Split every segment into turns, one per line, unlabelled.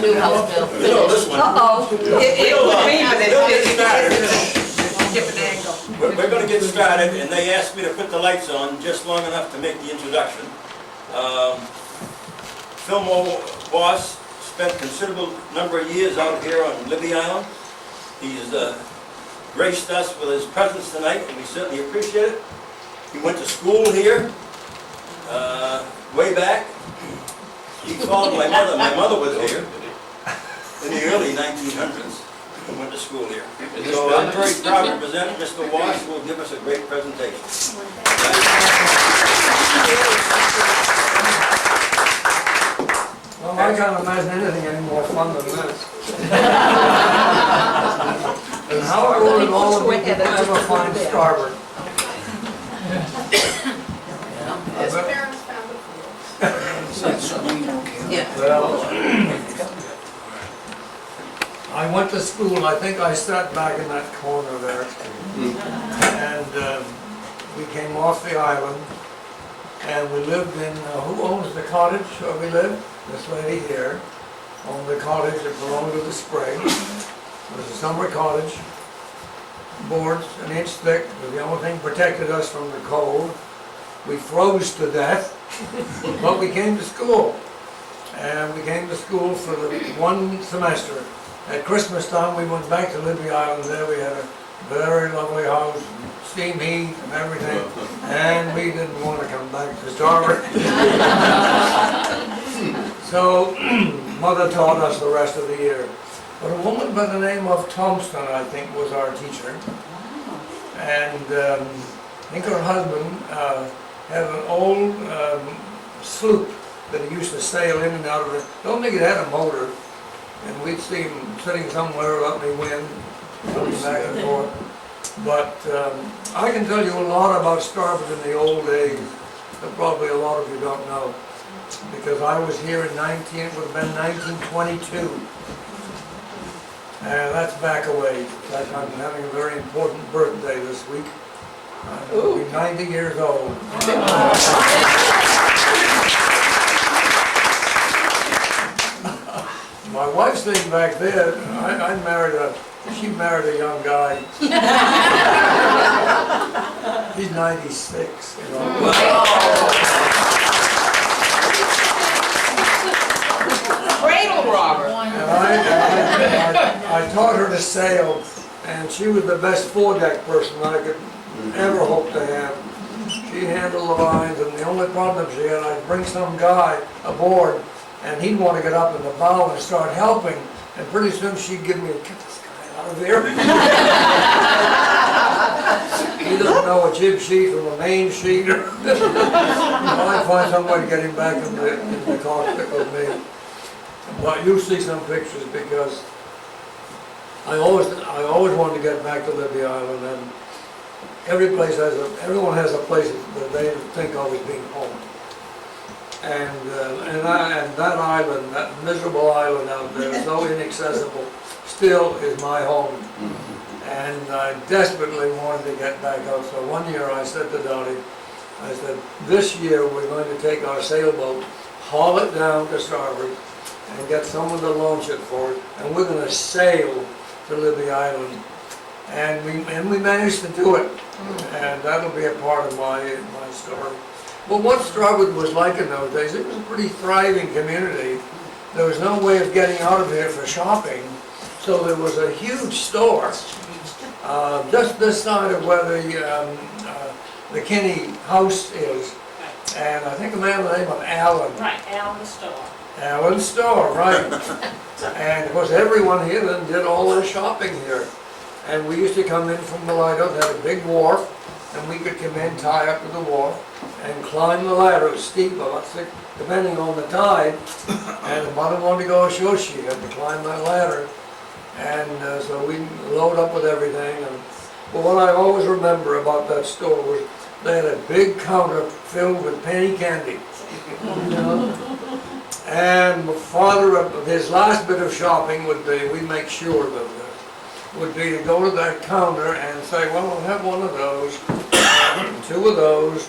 new house bill.
You know this one.
Uh-oh.
We'll get started. We're going to get started, and they asked me to put the lights on just long enough to make the introduction. Philmore Wass spent a considerable number of years out here on Libby Island. He's graced us with his presence tonight, and we certainly appreciate it. He went to school here, way back. He followed my mother. My mother was here in the early 1900s and went to school here. So I'm very proud to present Mr. Wass, who will give us a great presentation.
Well, I can't imagine anything any more fun than this. And how would all of you ever find Starboard?
His parents found it for
Well, I went to school, I think I sat back in that corner there. And we came off the island, and we lived in, who owns the cottage where we lived? This lady here owned the cottage that belonged to the spring. It was a summer cottage, boards an inch thick, was the only thing protected us from the cold. We froze to death, but we came to school. And we came to school for the one semester. At Christmas time, we went back to Libby Island. There we had a very lovely house, steam heat and everything. And we didn't want to come back to Starboard. So, Mother taught us the rest of the year. But a woman by the name of Thompson, I think, was our teacher. And I think her husband had an old sloop that he used to sail in and out of it. Don't think it had a motor. And we'd see him sitting somewhere out in the wind, coming back and forth. But I can tell you a lot about Starboard in the old days that probably a lot of you don't know. Because I was here in it would have been 1922. And that's back away. I'm having a very important birthday this week. I'll be 90 years old. My wife's sitting back there. She married a young guy. He's 96, you know.
Cradle robber.
And I taught her to sail, and she was the best foredeck person I could ever hope to have. She handled the lines, and the only problem she had, I'd bring some guy aboard, and he'd want to get up in the bow and start helping, and pretty soon she'd give me a get this guy out of here. He doesn't know a jib sheet from a Maine sheet. I'd find some way to get him back in the cockpit with me. But you'll see some pictures because I always wanted to get back to Libby Island, and everyone has a place that they think of as being home. And that island, that miserable island out there, so inaccessible, still is my home. And I desperately wanted to get back out. So one year I said to Dottie, I said, this year we're going to take our sailboat, haul it down to Starboard, and get someone to launch it for it, and we're going to sail to Libby Island. And we managed to do it, and that'll be a part of my story. Well, what Starboard was like in those days, it was a pretty thriving community. There was no way of getting out of here for shopping, so there was a huge store just this side of where the Kinney house is, and I think a man by the name of Allen.
Right, Allen's store.
Allen's store, right. And of course everyone here then did all their shopping here. And we used to come in from the Lighthouse, had a big wharf, and we could come in, tie up to the wharf, and climb the ladder. It was steep, about 6, depending on the tide. And if mother wanted to go ashore, she had to climb that ladder. And so we load up with everything. But what I always remember about that store was they had a big counter filled with penny candy. And my father, his last bit of shopping would be, we make sure of this, would be to go to that counter and say, well, I'll have one of those, 2 of those,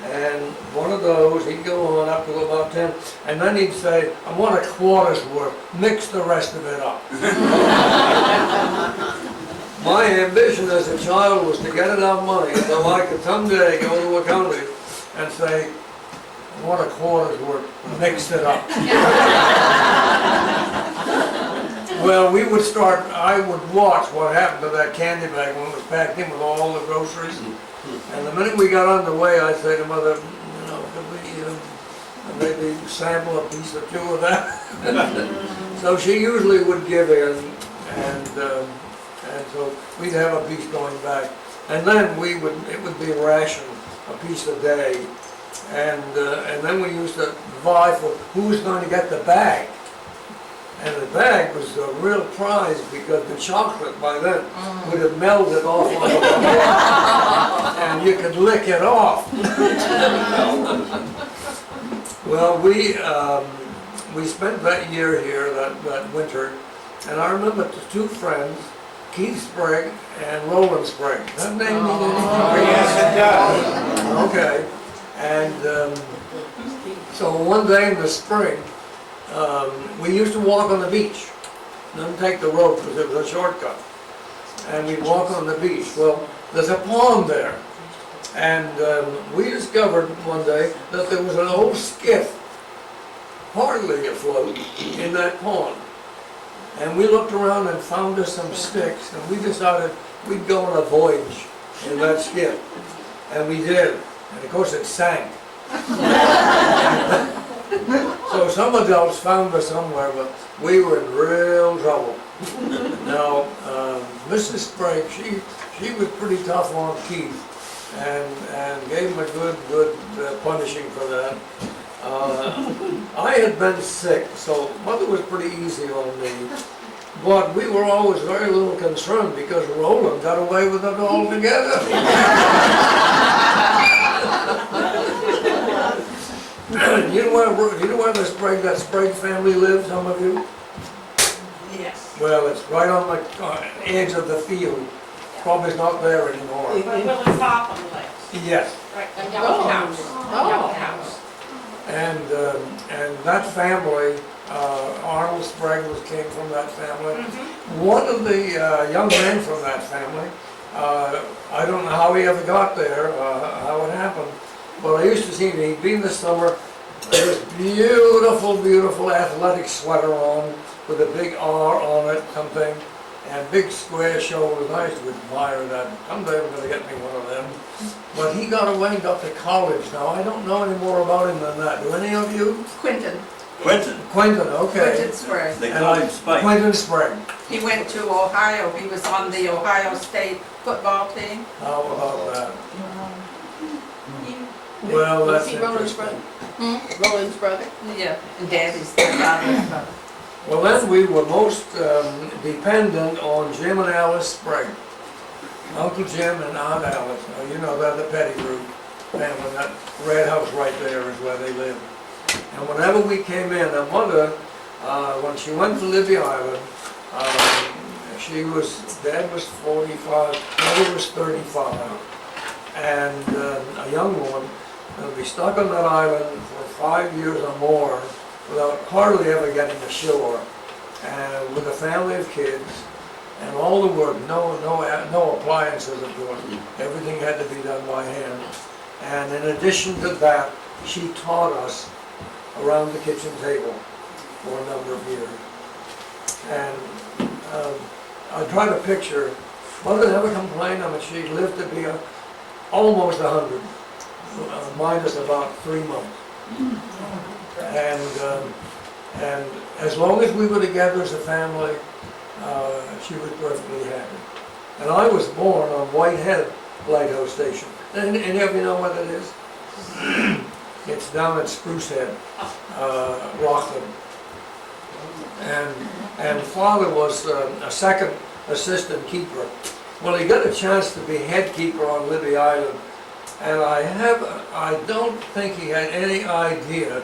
and 1 of those. He'd go on up to about 10, and then he'd say, I want a quarter's worth, mix the rest of it up. My ambition as a child was to get enough money so I could someday go to a country and say, I want a quarter's worth, mix it up. Well, we would start, I would watch what happened to that candy bag when it was packed in with all the groceries. And the minute we got on the way, I'd say to Mother, you know, could we maybe sample a piece or two of that? So she usually would give in, and so we'd have a piece going back. And then it would be rationed, a piece a day. And then we used to vie for who was going to get the bag. And the bag was a real prize because the chocolate by then would have melted off on the floor and you could lick it off. Well, we spent that year here, that winter, and I remember the two friends, Keith Sprague and Roland Sprague. That name mean anything?
Yes, it does.
Okay. And so one day in the spring, we used to walk on the beach, then take the road because it was a shortcut. And we'd walk on the beach. Well, there's a pond there. And we discovered one day that there was an old skiff, hardly afloat, in that pond. And we looked around and found us some sticks, and we decided we'd go on a voyage in that skiff. And we did. And of course it sank. So some adults found us somewhere, but we were in real trouble. Now, Mrs. Sprague, she was pretty tough on Keith and gave him a good punishing for that. I had been sick, so Mother was pretty easy on me. But we were always very little concerned because Roland got away with it altogether. You know where that Sprague family lives, some of you?
Yes.
Well, it's right on the edge of the field. Probably not there anymore.
Where Willie Popham lives.
Yes.
Right, the yellow house. Yellow house.
And that family, Arnold Sprague came from that family. One of the young men from that family, I don't know how he ever got there, how it happened, but I used to see him, he'd be in the summer, this beautiful, beautiful athletic sweater on with a big R on it, something, and big square shoulders. I used to admire that. Someday I'm going to get me one of them. But he got away and got to college. Now, I don't know any more about him than that. Do any of you?
Quentin.
Quentin,
Quentin, okay.
Quentin Sprague.
they call him Spike.
Quentin Sprague.
He went to Ohio. He was on the Ohio State football team.
How about that? Well,
Was
that's
he Roland's
interesting.
brother? Roland's brother?
Yeah, and Daddy's their father's brother.
Well, then we were most dependent on Jim and Alice Sprague. Uncle Jim and Aunt Alice. Now, you know, they're the Pettigrew family. That red house right there is where they live. And whenever we came in, and Mother, when she went to Libby Island, Dad was 45, Mother was 35. And a young woman will be stuck on that island for 5 years or more without hardly ever getting ashore, and with a family of kids, and all the work, no appliances, of course. Everything had to be done by hand. And in addition to that, she taught us around the kitchen table for a number of years. And I try to picture, Mother never complained. I mean, she lived to be almost 100, minus about 3 months. And as long as we were together as a family, she was perfectly happy. And I was born on Whitehead Lighthouse Station. Any of you know what it is? It's down at Sprucehead, Rockland. And Father was a second assistant keeper. Well, he got a chance to be head keeper on Libby Island, and I don't think he had any idea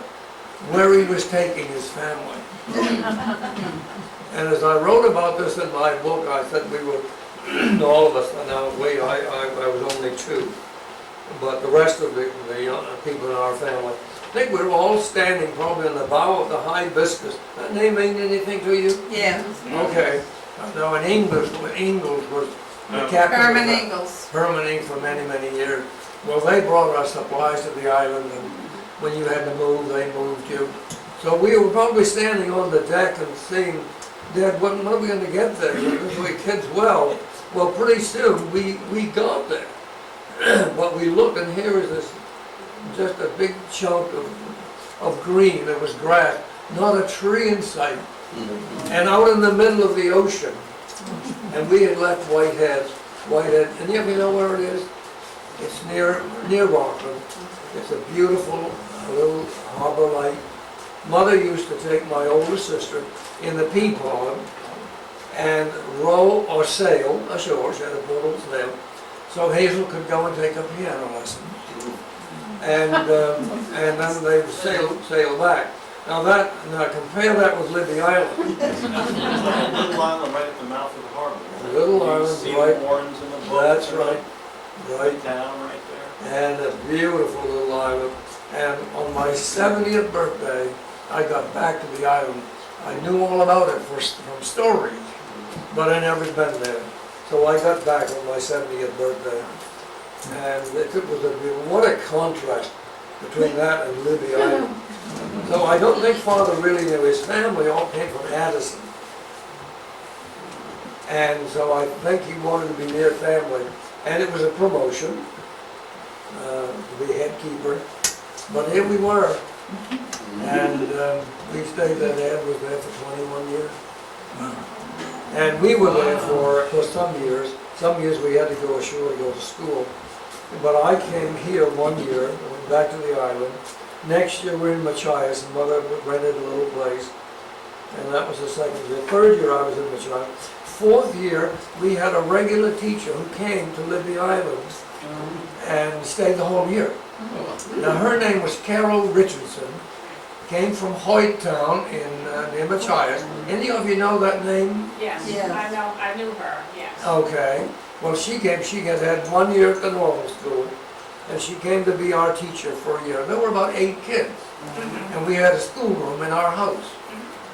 where he was taking his family. And as I wrote about this in my book, I said we were, all of us, now wait, I was only 2, but the rest of the people in our family think we were all standing probably on the bough of the hibiscus. That name mean anything to you?
Yeah,
Okay. Now in English was the captain.
Herman
of that.
Ingalls.
Herman Ingalls for many, many years. Well, they brought us supplies to the island, and when you had to move, they moved you. So we were probably standing on the deck and saying, Dad, when are we going to get there? We kids, well, pretty soon we got there. But we looked, and here is this, just a big chunk of green. There was grass, not a tree in sight. And out in the middle of the ocean, and we had left Whitehead, and you ever know where it is? It's near Rockland. It's a beautiful little harbor light. Mother used to take my older sister in the pea pond and row or sail ashore. She had a boat sail, so Hazel could go and take a piano lesson. And then they would sail back. Now compare that with Libby Island.
Little island right at the mouth of the harbor.
Little
You
island,
see
right.
the horns and the boats.
That's right. Right.
Down right there.
And a beautiful little island. And on my 70th birthday, I got back to the island. I knew all about it from stories, but I never been there. So I got back on my 70th birthday. And it was what a contrast between that and Libby Island. So I don't think Father really knew. His family all came from Addison. And so I think he wanted to be near family. And it was a promotion to be head keeper. But here we were. And we stayed there. Dad was there for 21 years. And we were there for some years. Some years we had to go ashore to go to school. But I came here one year, went back to the island. Next year we're in Machias, and Mother rented a little place. And that was the second year. Third year I was in Machias. Fourth year, we had a regular teacher who came to Libby Island and stayed the whole year. Now her name was Carol Richardson. Came from Hoytown near Machias. Any of you know that name?
Yes,
Yeah.
I knew her, yes.
Okay. Well, she had 1 year at the normal school, and she came to be our teacher for a year. There were about 8 kids, and we had a schoolroom in our house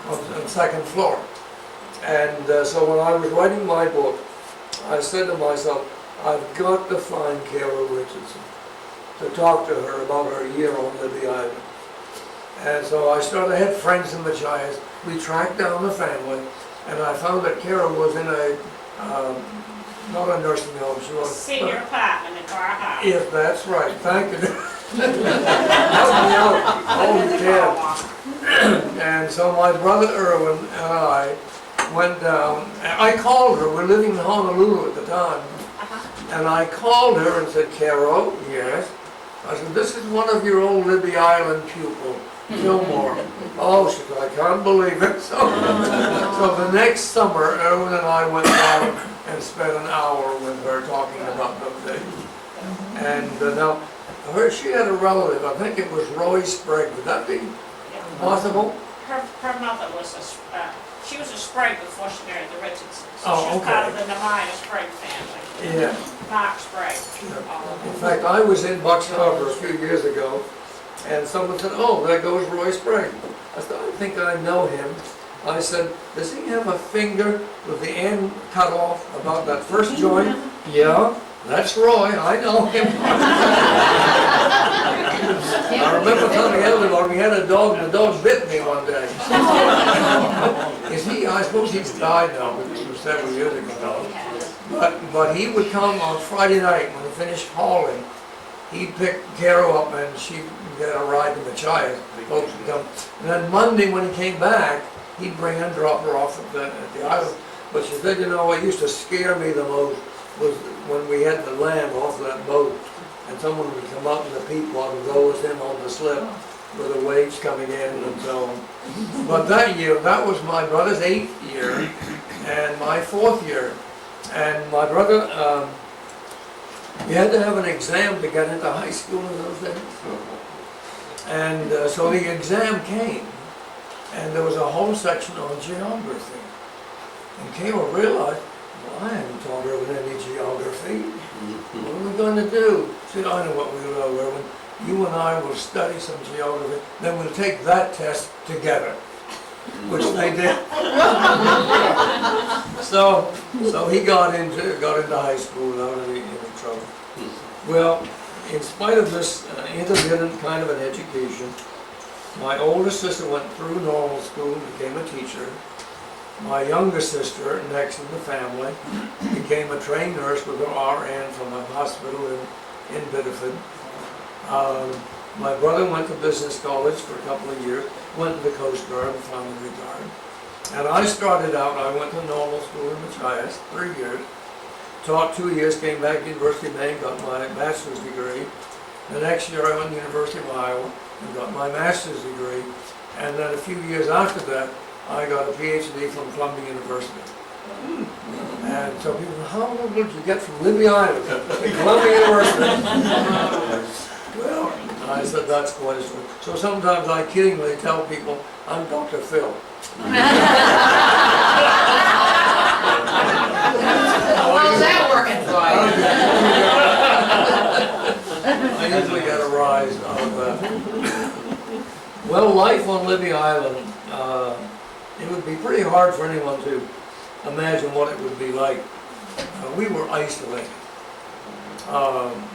on the second floor. And so when I was writing my book, I said to myself, I've got to find Carol Richardson to talk to her about her year on Libby Island. And so I had friends in Machias. We tracked down the family, and I found that Carol was in not a nursing home, she was.
Senior apartment in our house.
Yes, that's right, thank you. Help me out. Oh, you can. And so my brother Irwin and I went down, I called her, we're living in Honolulu at the time, and I called her and said, Carol, yes. I said, this is one of your old Libby Island pupils, Philmore. Oh, she said, I can't believe it. So the next summer, Irwin and I went down and spent an hour with her talking about those days. And now, she had a relative, I think it was Roy Sprague. Would that be possible?
Her mother was she was a Sprague before she married the Richardsons. So
Oh,
she was
okay.
part of the Nemaya Sprague family.
Yeah.
Mark Sprague.
In fact, I was in Bucks Harbor a few years ago, and someone said, oh, there goes Roy Sprague. I said, I think I know him. I said, does he have a finger with the end cut off about that first joint? Yeah, that's Roy, I know him. I remember telling everyone, we had a dog, and the dog bit me one day. I suppose he's died now, because it was several years ago. But he would come on Friday night when he finished hauling. He'd pick Carol up and she'd get a ride to Machias. Folks would come. And then Monday when he came back, he'd bring her and drop her off at the island. But she said, you know, what used to scare me the most was when we had to land off that boat and someone would come up in the peapod and roll us in on the slip with the waves coming in and so on. But that year, that was my brother's 8th year and my 4th year. And my brother, you had to have an exam to get into high school in those days. And so the exam came, and there was a whole section on geography. And Carol realized, well, I haven't taught Irwin any geography. What are we going to do? She said, I know what we're going to do, Irwin. you and I will study some geography, then we'll take that test together, which they did. So he got into high school without any trouble. Well, in spite of this intermittent kind of an education, my older sister went through normal school, became a teacher. My younger sister, next in the family, became a trained nurse with her RN from a hospital in Biddeford. My brother went to business college for a couple of years, went to the Coast Guard and finally retired. And I started out, I went to normal school in Machias, 3 years, taught 2 years, came back to University of Maine, got my bachelor's degree. The next year I went to University of Iowa and got my master's degree. And then a few years after that, I got a PhD from Columbia University. And so people, how did you get from Libby Island to Columbia University? Well, I said, that's quite a story. So sometimes I kiddingly tell people, I'm Dr. Phil.
How's that working for you?
I usually get a rise out of that. Well, life on Libby Island, it would be pretty hard for anyone to imagine what it would be like. We were isolated.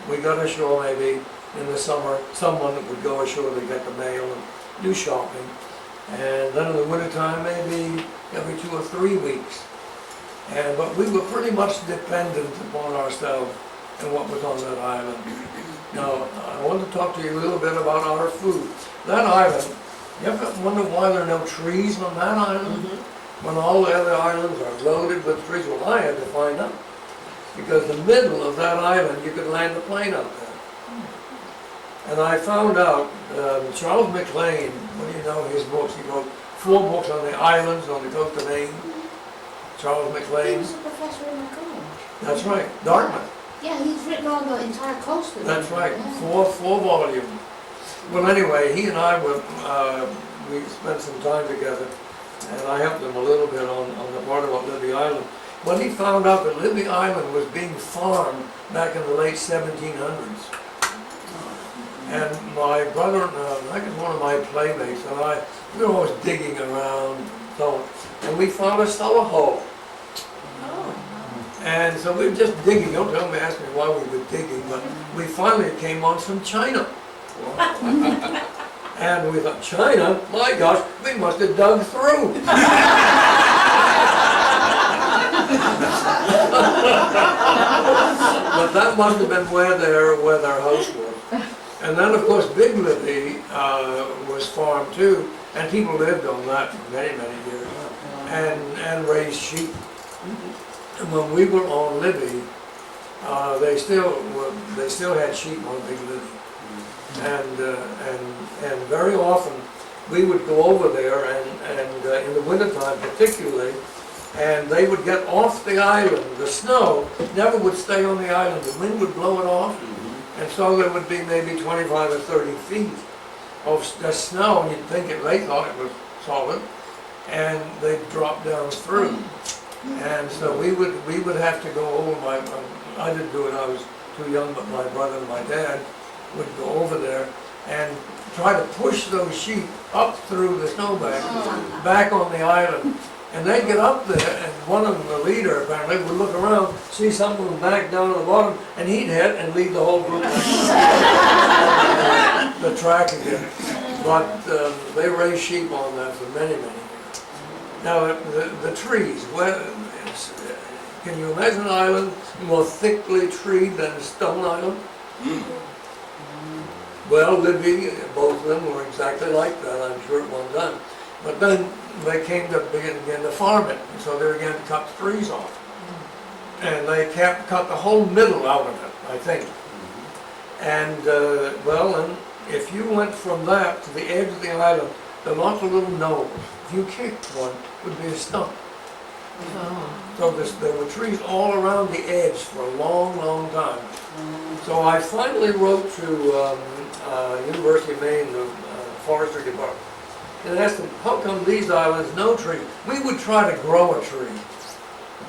We got ashore maybe in the summer, someone that would go ashore to get the mail and do shopping. And then in the wintertime, maybe every 2 or 3 weeks. But we were pretty much dependent upon ourselves and what was on that island. Now, I want to talk to you a little bit about our food. That island, you ever wonder why there are no trees on that island? When all the other islands are loaded with trees? Well, I had to find out. Because the middle of that island, you could land a plane out there. And I found out, Charles McLean, what do you know his books? He wrote 4 books on the islands on the coast of Maine. Charles
He
McLean.
was a professor in the college.
That's right, Dartmouth.
Yeah, he's written on the entire coast of it.
That's right,
Yeah.
4 volumes. Well, anyway, he and I were, we spent some time together, and I helped him a little bit on the part about Libby Island. When he found out that Libby Island was being farmed back in the late 1700s, and my brother, I guess one of my playmates, and I, we were always digging around, and we found a cellar hole. And so we were just digging, don't tell me, ask me why we were digging, but we finally came on some china. And we thought, China? My gosh, we must have dug through. But that must have been where their house was. And then, of course, Big Libby was farmed too, and people lived on that for many, many years, and raised sheep. And when we were on Libby, they still had sheep on Big Libby. And very often, we would go over there, and in the wintertime particularly, and they would get off the island. The snow never would stay on the island. The wind would blow it off. And so there would be maybe 25 or 30 feet of the snow, and you'd think they thought it was solid, and they'd drop down through. And so we would have to go over. I didn't do it, I was too young, but my brother and my dad would go over there and try to push those sheep up through the snowbank, back on the island. And they'd get up there, and one of them, the leader apparently, would look around, see something back down at the bottom, and he'd hit and lead the whole group the track again. But they raised sheep on that for many, many years. Now, the trees, can you imagine an island more thickly treed than a stone island? Well, Libby, both of them were exactly like that, I'm sure, at one time. But then they came to begin to farm it, and so they began to cut the trees off. And they cut the whole middle out of it, I think. And, and if you went from that to the edge of the island, there were lots of little knolls. If you kicked one, it would be a stump. So there were trees all around the edge for a long, long time. So I finally wrote to University of Maine, the forestry department, and asked them, how come these islands no trees? We would try to grow a tree,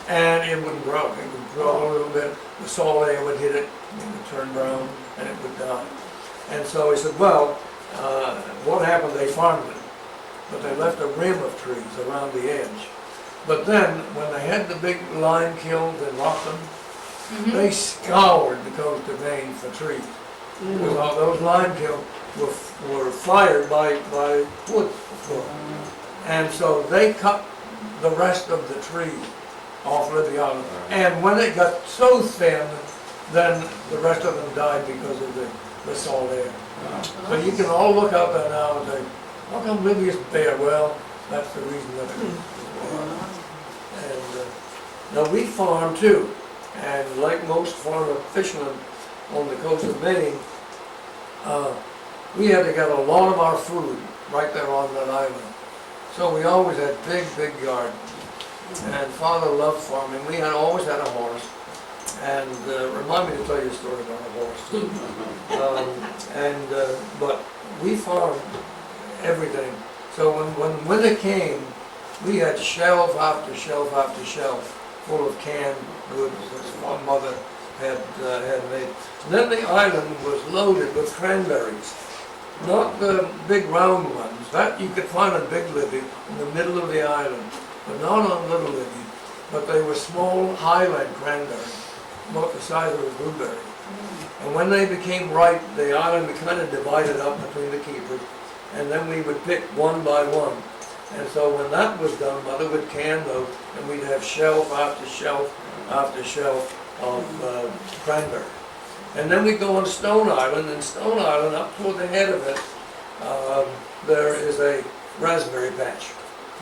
and it wouldn't grow. It would grow a little bit, the salt air would hit it, it would turn brown, and it would die. And so he said, well, what happened, they farmed it, but they left a rim of trees around the edge. But then, when they had the big lime kilns in Rockland, they scoured the coast of Maine for trees. Because all those lime kilns were fired by wood before. And so they cut the rest of the trees off Libby Island. And when it got so thin, then the rest of them died because of the salt air. So you can all look out there now and say, how come Libby is bare? Well, that's the reason that it is. And now we farm too. And like most farmer fishermen on the coast of Maine, we had to get a lot of our food right there on that island. So we always had big gardens. And Father loved farming. We had always had a horse. And remind me to tell you a story about a horse too. But we farmed everything. So when winter came, we had shelf after shelf after shelf full of canned goods that my mother had made. And then the island was loaded with cranberries. Not the big round ones. That you could find on Big Libby in the middle of the island, but not on Little Libby. But they were small highland cranberries, about the size of a blueberry. And when they became ripe, the island we kind of divided up between the keepers, and then we would pick one by one. And so when that was done, Mother would can those, and we'd have shelf after shelf after shelf of cranberries. And then we go on Stone Island, and Stone Island, up toward the head of it, there is a raspberry patch.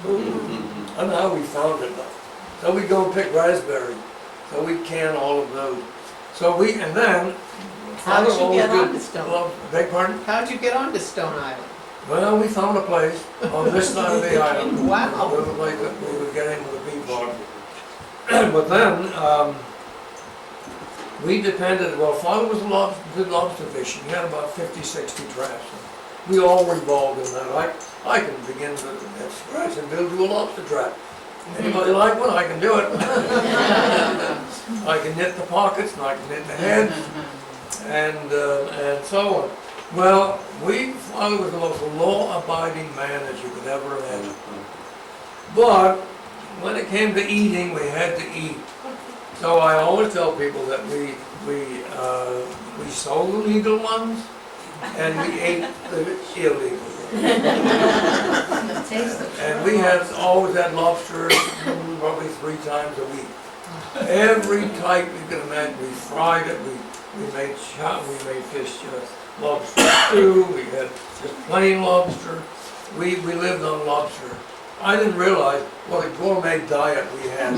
I don't know how we found it though. So we go and pick raspberries. So we can all of those. So and then,
How did you get
always
onto
did-
Stone?
Beg pardon?
How'd you get onto Stone Island?
Well, we found a place on this side of the island.
Wow.
There was a place that we would get in with a peapod. But then, we depended, well, Father was did lobster fishing. He had about 50, 60 traps. We all were involved in that. I can begin to scratch and build you a lobster trap. Anybody like one? I can do it. I can knit the pockets and I can knit the head and so on. Well, Father was the most law-abiding man that you could ever imagine. But when it came to eating, we had to eat. So I always tell people that we sold the legal ones and we ate the illegal ones. And we always had lobster probably 3 times a week. Every type you can imagine. We fried it. We made fish lobster stew. We had just plain lobster. We lived on lobster. I didn't realize what a gourmet diet we had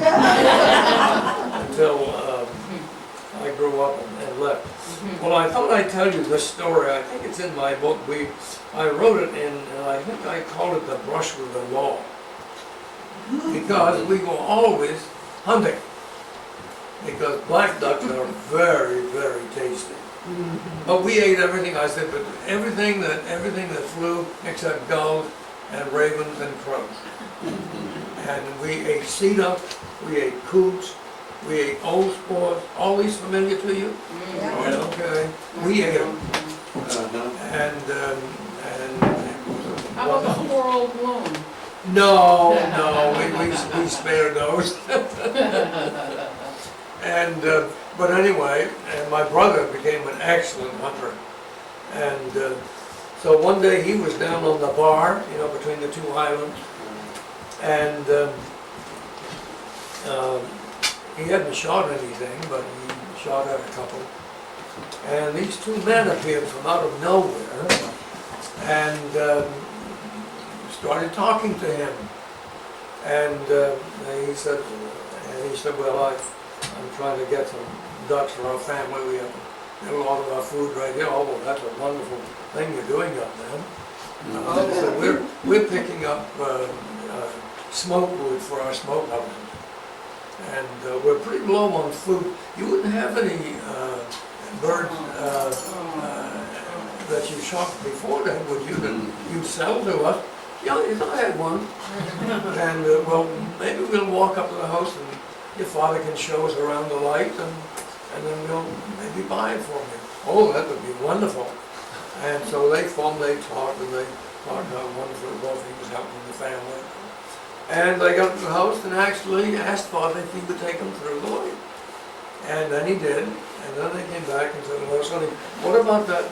until I grew up and left. Well, I thought I'd tell you this story. I think it's in my book. I wrote it in, and I think I called it The Brush with the Law. Because we were always hunting. Because black ducks are very, very tasty. But we ate everything, I said, but everything that flew except gulls and ravens and crows. And we ate sea duck, we ate coots, we ate old spurs. All these familiar to you?
Yeah.
Okay. We ate them. And
How about the 4-old loon?
no, we spared those. And but anyway, and my brother became an excellent hunter. And so one day he was down on the bar, between the 2 islands, and he hadn't shot anything, but he shot at a couple. And these 2 men appeared from out of nowhere and started talking to him. And he said, well, I'm trying to get some ducks for our family. We have a lot of our food right here. Oh, well, that's a wonderful thing you're doing up there. He said, we're picking up smoke wood for our smoke houses. And we're pretty low on food. You wouldn't have any birds that you shot before then, would you? That you'd sell to us? Yeah, yes, I had one. And well, maybe we'll walk up to the house and your father can show us around the light, and then we'll maybe buy it for me. Oh, that would be wonderful. And so they talked, and they talked how wonderful it was he was helping the family. And they got to the house and actually asked Father if he would take them through the lake. And then he did, and then they came back and said, well, Sonny, what about that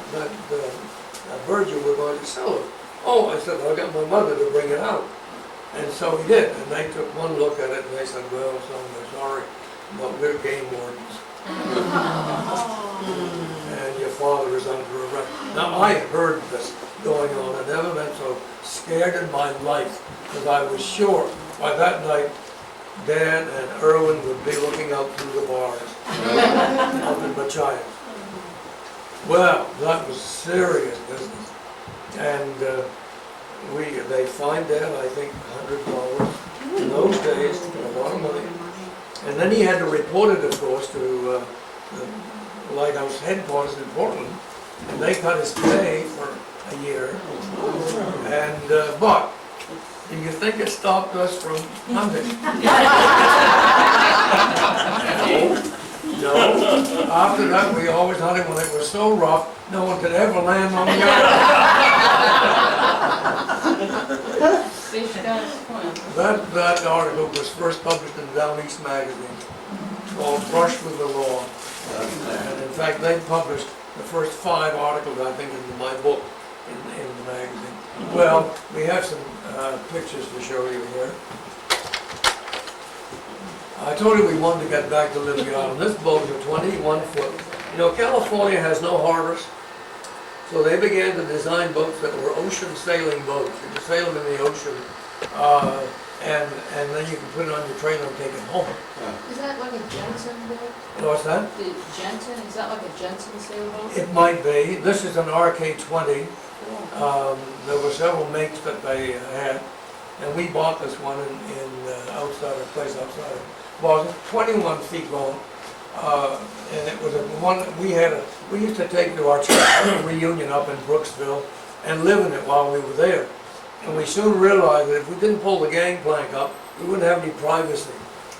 Virgil we're going to sell it? Oh, I said, I'll get my mother to bring it out. And so he did, and they took one look at it and they said, well, son, we're sorry, but we're game wardens. And your father is under arrest. Now, I heard this going on. I've never been so scared in my life, because I was sure by that night, Dan and Irwin would be looking out through the bars up in Machias. Well, that was serious business. And they fined Dad, I think, $100 in those days, a lot of money. And then he had to report it, of course, to the Lighthouse headquarters in Portland, and they cut his pay for a year. And but do you think it stopped us from hunting? No. After that, we always hunted when it was so rough, no one could ever land on the yard. That article was first published in Down East magazine, called Brush with the Law. And in fact, they published the first 5 articles, I think, in my book in the magazine. Well, we have some pictures to show you here. I told you we wanted to get back to Libby Island. This boat is a 21 foot. You know, California has no harbors, so they began to design boats that were ocean sailing boats. You can sail them in the ocean, and then you can put it on your trailer and take it home.
Is that like a Jensen boat?
What's that?
The Jensen, is that like a Jensen sailboat?
It might be. This is an RK-20. There were several makes that they had, and we bought this one in outside a place outside of Boston, 21 feet long, and it was one that we used to take to our church reunion up in Brooksville and live in it while we were there. And we soon realized that if we didn't pull the gangplank up, we wouldn't have any privacy.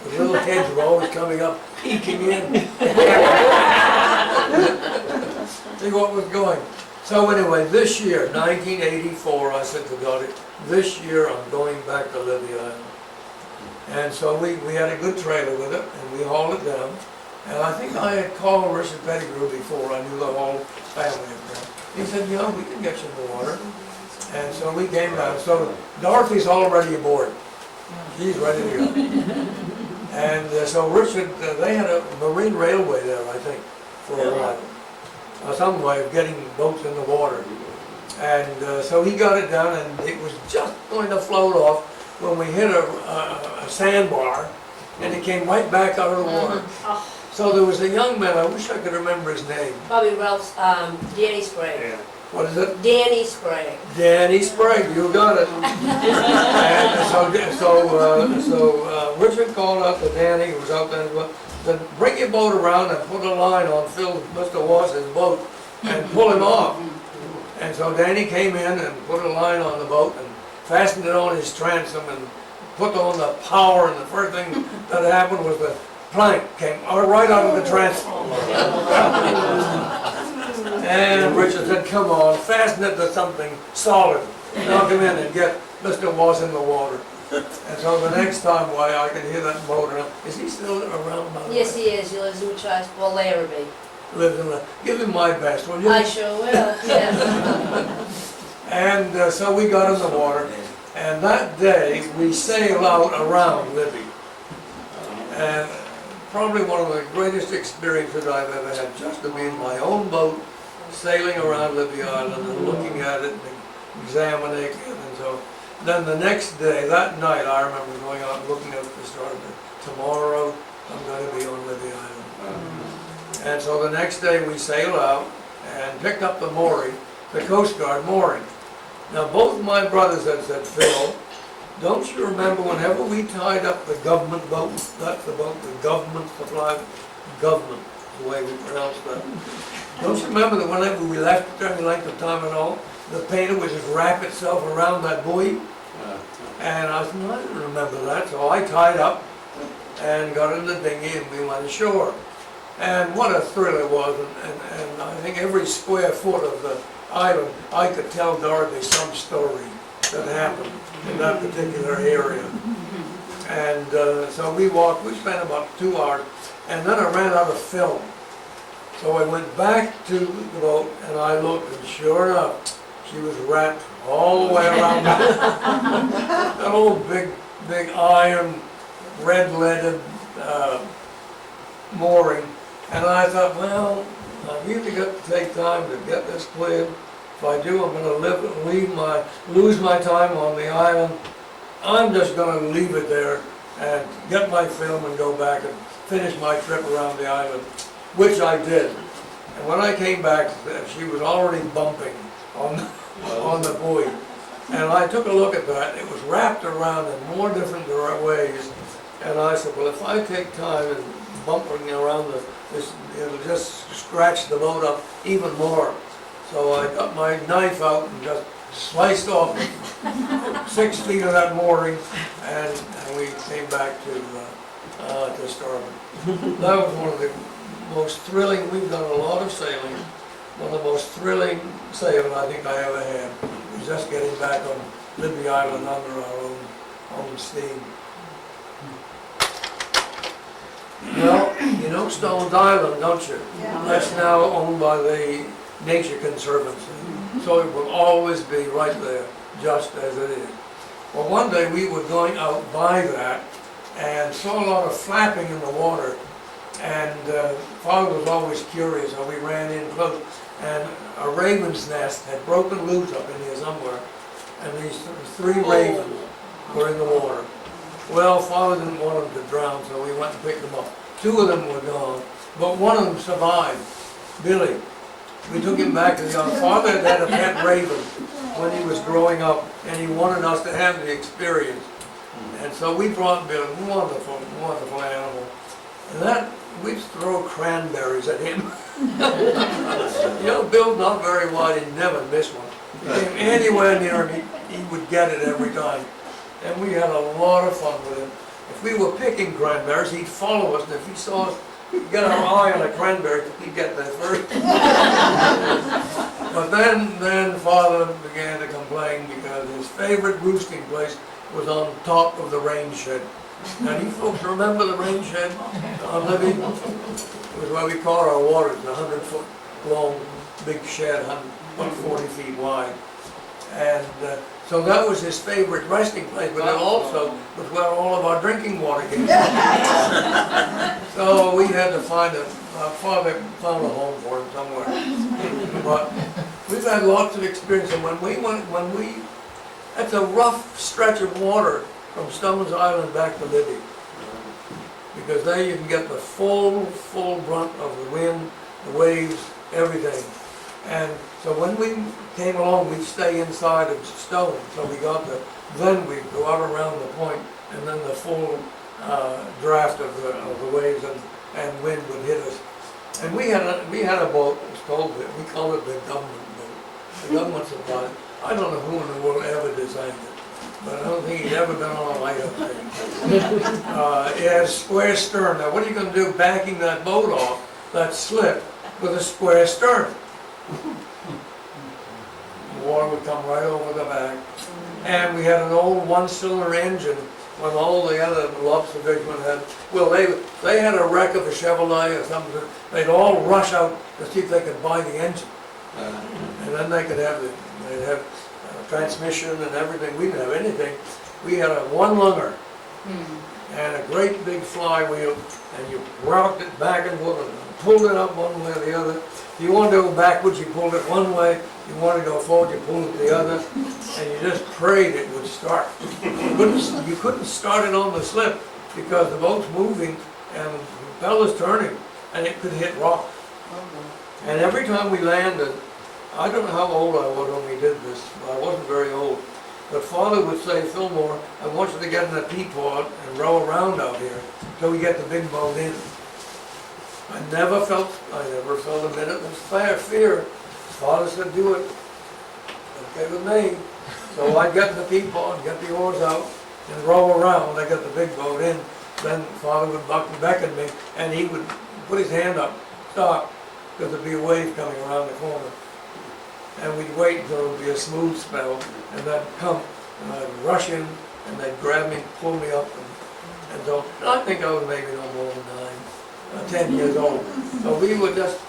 The little kids were always coming up, peeking in. See what was going. So anyway, this year, 1984, I said to Dottie, this year I'm going back to Libby Island. And so we had a good trailer with it, and we hauled it down. And I think I had called Richard Pettigrew before I knew the whole family up there. He said, you know, we can get you in the water. And so we came down. So Dorothy's already aboard. She's ready to go. And so Richard, they had a marine railway there, I think, for a while. Some way of getting boats in the water. And so he got it down, and it was just going to float off when we hit a sandbar, and it came right back out of the water. So there was a young man, I wish I could remember his name.
Bobby Ralph's, Danny Sprague.
What is it?
Danny Sprague.
Danny Sprague, you got it. And so Richard called up to Danny, who was out there, said, bring your boat around and put a line on Mr. Wass's boat and pull him off. And so Danny came in and put a line on the boat and fastened it on his transom and put on the power, and the first thing that happened was the plank came right out of the transom. And Richard said, come on, fasten it to something solid. Now come in and get Mr. Wass in the water. And so the next time, why, I can hear that motor. Is he still around? By the
Yes,
way?
he is. He lives in Machias, well, Larrabee.
Lives in the, give him my best, will you?
I sure will, yes.
And so we got in the water, and that day we sailed out around Libby. And probably one of the greatest experiences I've ever had, just to be in my own boat, sailing around Libby Island and looking at it and examining it. And so then the next day, that night, I remember going out and looking at the stars. Tomorrow I'm going to be on Libby Island. And so the next day we sailed out and picked up the mooring, the Coast Guard mooring. Now both my brothers had said, Phil, don't you remember whenever we tied up the government boat, that's the boat the government supplied, government, the way we pronounce that. Don't you remember that whenever we left it any length of time at all, the painter would just wrap itself around that buoy? And I said, no, I didn't remember that. So I tied up and got in the dinghy and we went ashore. And what a thrill it was, and I think every square foot island, I could tell Dorothy some story that happened in that particular area. And so we spent about 2 hours, and then I ran out of film. So I went back to the boat and I looked, and sure enough, she was wrapped all the way around that old big iron, red-leaded mooring. And I thought, well, I've really got to take time to get this cleared. If I do, I'm going to lose my time on the island. I'm just going to leave it there and get my film and go back and finish my trip around the island, which I did. And when I came back, she was already bumping on the buoy. And I took a look at that. It was wrapped around in more different ways. And I said, well, if I take time and bumping around this, it'll just scratch the boat up even more. So I got my knife out and just sliced off 6 feet of that mooring, and we came back to starboard. That was one of the most thrilling. We've done a lot of sailing. One of the most thrilling sailing I think I ever had was just getting back on Libby Island under our own steam. Well, you know Stones Island, don't you?
Yeah.
That's now owned by the Nature Conservancy. So it will always be right there, just as it is. Well, one day we were going out by that and saw a lot of flapping in the water. And Father was always curious, so we ran in close. And a raven's nest had broken loose up in here somewhere. And these 3 ravens were in the water. Well, Father didn't want them to drown, so we went and picked them up. 2 of them were gone, but one of them survived, Billy. We took him back to the other. Father had a pet raven when he was growing up, and he wanted us to have the experience. And so we brought Billy, wonderful, wonderful animal. And that, we'd throw cranberries at him. You know, Bill's not very wide, he'd never miss one. He came anywhere near him, he would get it every time. And we had a lot of fun with him. If we were picking cranberries, he'd follow us, and if he saw us get our eye on a cranberry, he'd get there first. But then Father began to complain because his favorite roosting place was on top of the rain shed. Now, you folks remember the rain shed on Libby? It was where we caught our waters, a 100-foot long, big shed, 40 feet wide. And so that was his favorite resting place, but it also was where all of our drinking water came from. So we had to find Father found a home for him somewhere. But we've had lots of experience, and that's a rough stretch of water from Stones Island back to Libby. Because there you can get the full brunt of the wind, the waves, everything. And so when we came along, we'd stay inside of Stone. So then we'd go out around the point, and then the full draft of the waves and wind would hit us. And we had a boat. We called it the government boat. The government supplied it. I don't know who in the world ever designed it, but I don't think he'd ever been on a Lighthouse thing. It has square stern. Now, what are you going to do backing that boat off, that slip, with a square stern? Water would come right over the back. And we had an old 1-cylinder engine when all the other lobster fishermen had, well, they had a wreck of a Chevrolet or something. They'd all rush out to see if they could buy the engine. And then they'd have transmission and everything. We didn't have anything. We had a 1-lunger and a great big flywheel, and you rocked it back and forth and pulled it up one way or the other. If you wanted to go backwards, you pulled it one way. If you wanted to go forward, you pulled it the other. And you just prayed it would start. You couldn't start it on the slip because the boat's moving and the propeller's turning, and it could hit rock. And every time we landed, I don't know how old I was when we did this, but I wasn't very old. But Father would say, Philmore, I want you to get in a teapot and row around out here until we get the big boat in. I never felt a minute of fear. Father said, do it. Okay with me. So I'd get in the teapot, get the oars out, and row around. I got the big boat in. Then Father would beckon me, and he would put his hand up, stop, because there'd be a wave coming around the corner. and we'd wait until it would be a smooth spell, and then come, and I'd rush in, and they'd grab me, pull me up, and so, I think I was maybe no more than 10 years old. So we were just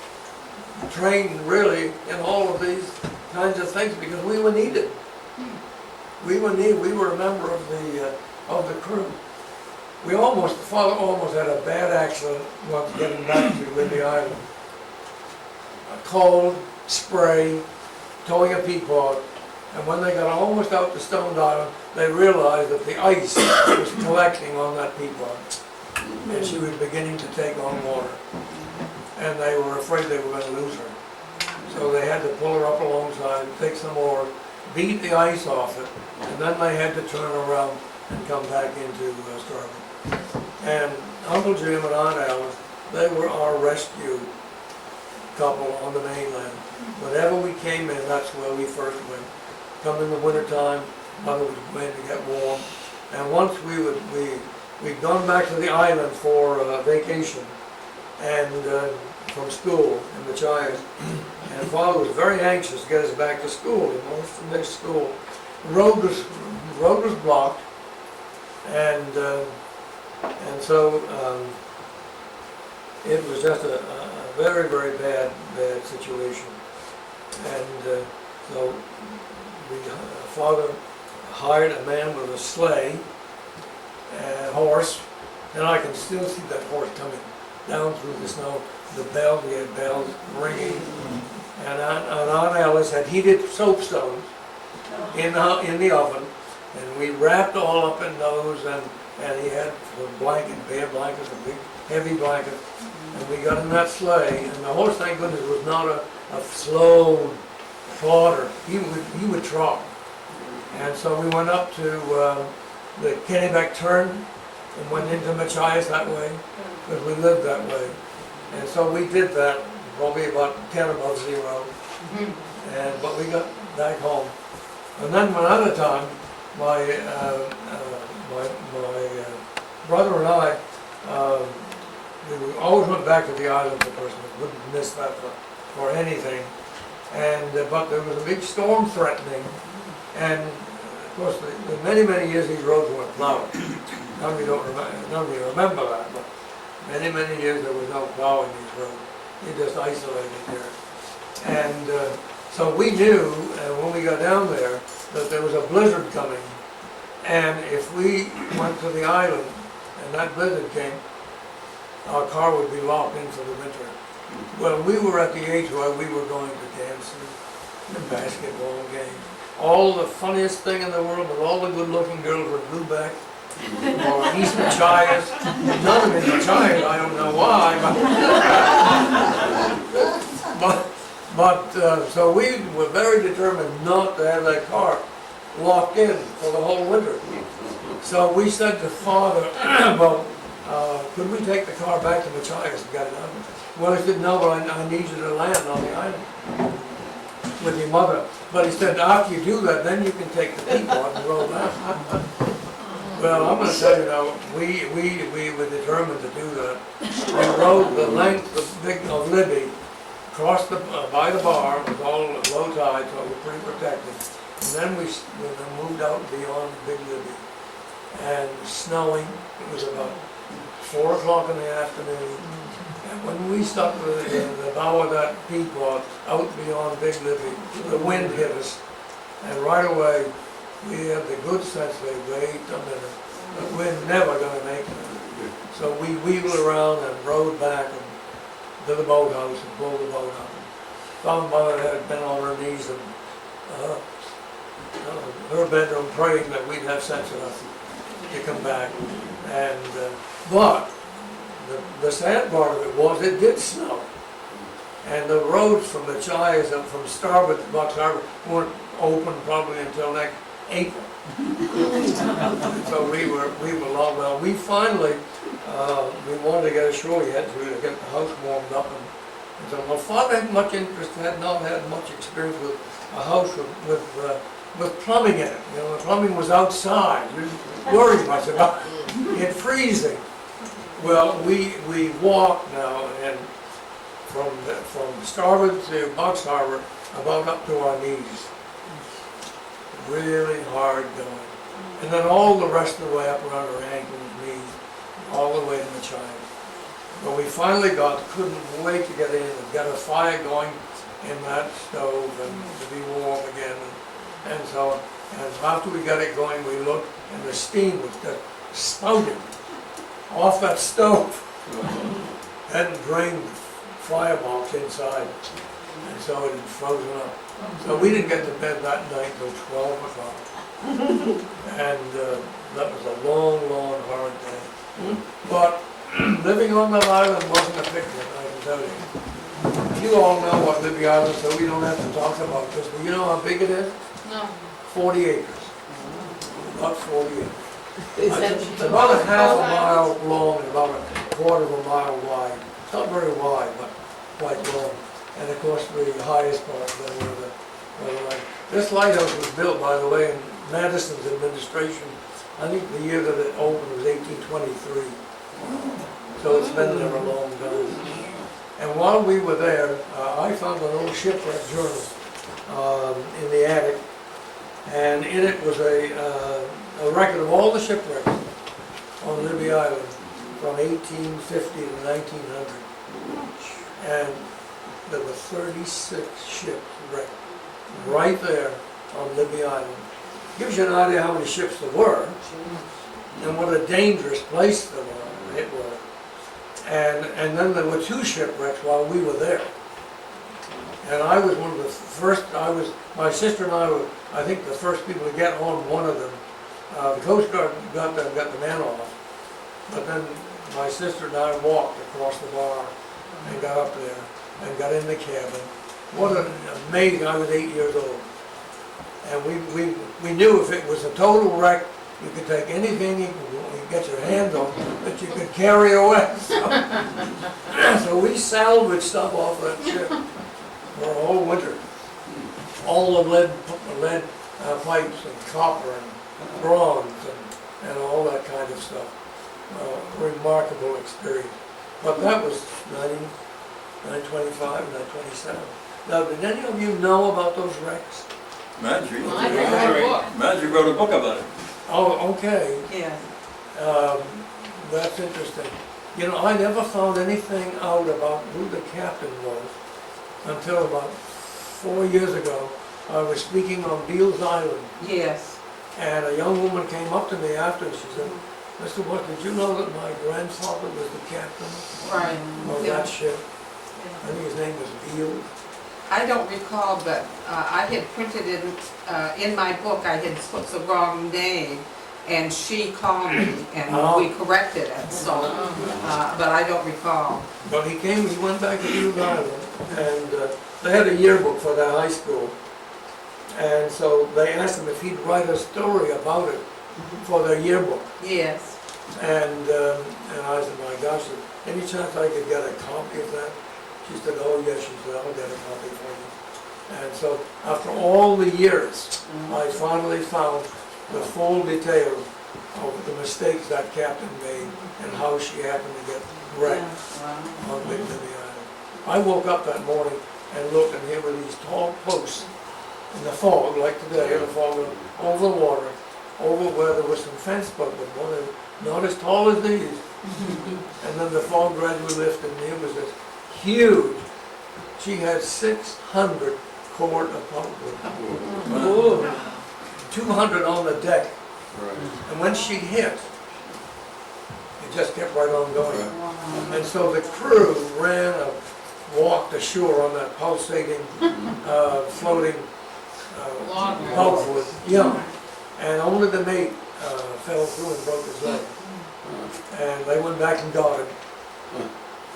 trained really in all of these kinds of things because we were needed. We were needed, we were a member of the crew. Father almost had a bad accident once getting back to Libby Island. A cold, spray, towing a peapod, and when they got almost out to Stone Island, they realized that the ice was collecting on that peapod, and she was beginning to take on water. And they were afraid they were going to lose her. So they had to pull her up alongside, take some more, beat the ice off it, and then they had to turn around and come back into Starving. And Uncle Jim and Aunt Alice, they were our rescue couple on the mainland. Whenever we came in, that's where we first went. Come in the wintertime, Mother would go in to get warm. And once we'd gone back to the island for vacation, and from school in Machias, and Father was very anxious to get us back to school. He wanted us to miss school. The road was blocked, and so it was just a very, very bad situation. And so Father hired a man with a sleigh and horse, and I can still see that horse coming down through the snow. The bells, we had bells ringing, and Aunt Alice had heated soapstones in the oven, and we wrapped all up in those, and he had a blanket, bare blankets, a big heavy blanket, and we got in that sleigh, and the horse, thank goodness, was not a slow plodder. He would trot, and so we went up to the Kennebec turn and went into Machias that way, because we lived that way. And so we did that, probably about 10 above zero, but we got back home. And then another time, my brother and I, we always went back to the island for Christmas, wouldn't miss that for anything. And but there was a big storm threatening, and of course, in many years these roads weren't plowed. None of you remember that, but many years there was no plowing these roads. You just isolated there. And so we knew, when we got down there, that there was a blizzard coming. And if we went to the island and that blizzard came, our car would be locked in for the winter. Well, we were at the age where we were going to dances and basketball games. All the funniest thing in the world was all the good-looking girls were Lubeck or East Machias. None of them in Machias, I don't know why. But so we were very determined not to have that car locked in for the whole winter. So we said to Father, well, could we take the car back to Machias and get it out? Well, he said, no, but I need you to land on the island with your mother. But he said, after you do that, then you can take the teapot and roll down. Well, I'm going to tell you now, we were determined to do that. We rode the length of Libby, crossed by the bar, it was all low tide, so it was pretty protected. And then we moved out beyond Big Libby. And snowing, it was about 4 o'clock in the afternoon. And when we stopped the bow of that peapod out beyond Big Libby, the wind hit us. And right away, we had the good sense to wait a minute. But we're never going to make it. So we wheeled around and rode back to the boathouse and pulled the boat up. Found Mother had been on her knees in her bedroom praying that we'd have sense enough to come back. And but the sad part of it was it did snow. And the roads from the Machias and from starboard to Bucks Harbor weren't open probably until next April. So we were long. Well, we finally we wanted to get ashore yet to get the house warmed up, and so my father had not had much experience with a house with plumbing in it. You know, the plumbing was outside. We didn't worry much about it freezing. Well, we walked now, and from starboard to Bucks Harbor, about up to our knees. Really hard going. And then all the rest of the way up around our ankles, knees, all the way to the child. But we finally couldn't wait to get in and get a fire going in that stove and to be warm again. And so, and after we got it going, we looked and the steam was just spouting off that stove. Hadn't drained the firebox inside, and so it had frozen up. So we didn't get to bed that night till 12 o'clock. And that was a long, long, hard day. But living on that island wasn't a picnic, I can tell you. You all know what Libby Island, so we don't have to talk about this, but you know how big it is?
No.
40 acres. About 40 acres.
Is that
It's about a half a mile long and about a quarter of a mile wide. It's not very wide, but quite long. And of course, the highest part of the light. This lighthouse was built, by the way, in Madison's administration. I think the year that it opened was 1823. So it's been there a long time. And while we were there, I found an old shipwreck journal in the attic. And in it was a record of all the shipwrecks on Libby Island from 1850 to 1900. And there were 36 ships wrecked right there on Libby Island. Gives you an idea how many ships there were and what a dangerous place it was. And then there were 2 shipwrecks while we were there. And I was one of the first, my sister and I were, I think, the first people to get on one of them. The Coast Guard got the man off, but then my sister and I walked across the bar and got up there and got in the cabin. What an amazing, I was 8 years old. And we knew if it was a total wreck, you could take anything you could get your hands on that you could carry away. So we salvaged stuff off that ship for a whole winter. All the lead pipes and copper and bronze and all that kind of stuff. Remarkable experience. But that was 1925, 1927. Now, did any of you know about those wrecks?
Marjorie.
I read a book.
Marjorie wrote a book about it.
Oh, okay.
Yeah.
That's interesting. You know, I never found anything out about who the captain was until about 4 years ago. I was speaking on Beals Island,
Yes.
and a young woman came up to me after, and she said, "Mr. Wass, did you know that my grandfather was the captain
Right.
of that ship?" I think his name was Beals.
I don't recall, but I had printed in my book, I had put the wrong name, and she called me, and we corrected it, so, but I don't recall.
But he went back to Beals Island, and they had a yearbook for their high school. And so they asked him if he'd write a story about it for their yearbook.
Yes.
And I said, my gosh, any chance I could get a copy of that? She said, oh yes, she said, I'll get a copy for you. And so after all the years, I finally found the full details of the mistakes that captain made and how she happened to get wrecked on Big Libby Island. I woke up that morning and looked, and here were these tall posts in the fog, like today, in the fog, over the water, over where there was some fence posts, but not as tall as these. And then the fog gradually lifted, and it was this huge. She had 600 cord of pulpwood. 200 on the deck. And when she hit, it just kept right on going. And so the crew walked ashore on that pulsating, floating pulpwood. Yeah. And only the mate fell through and broke his leg. And they went back and got him.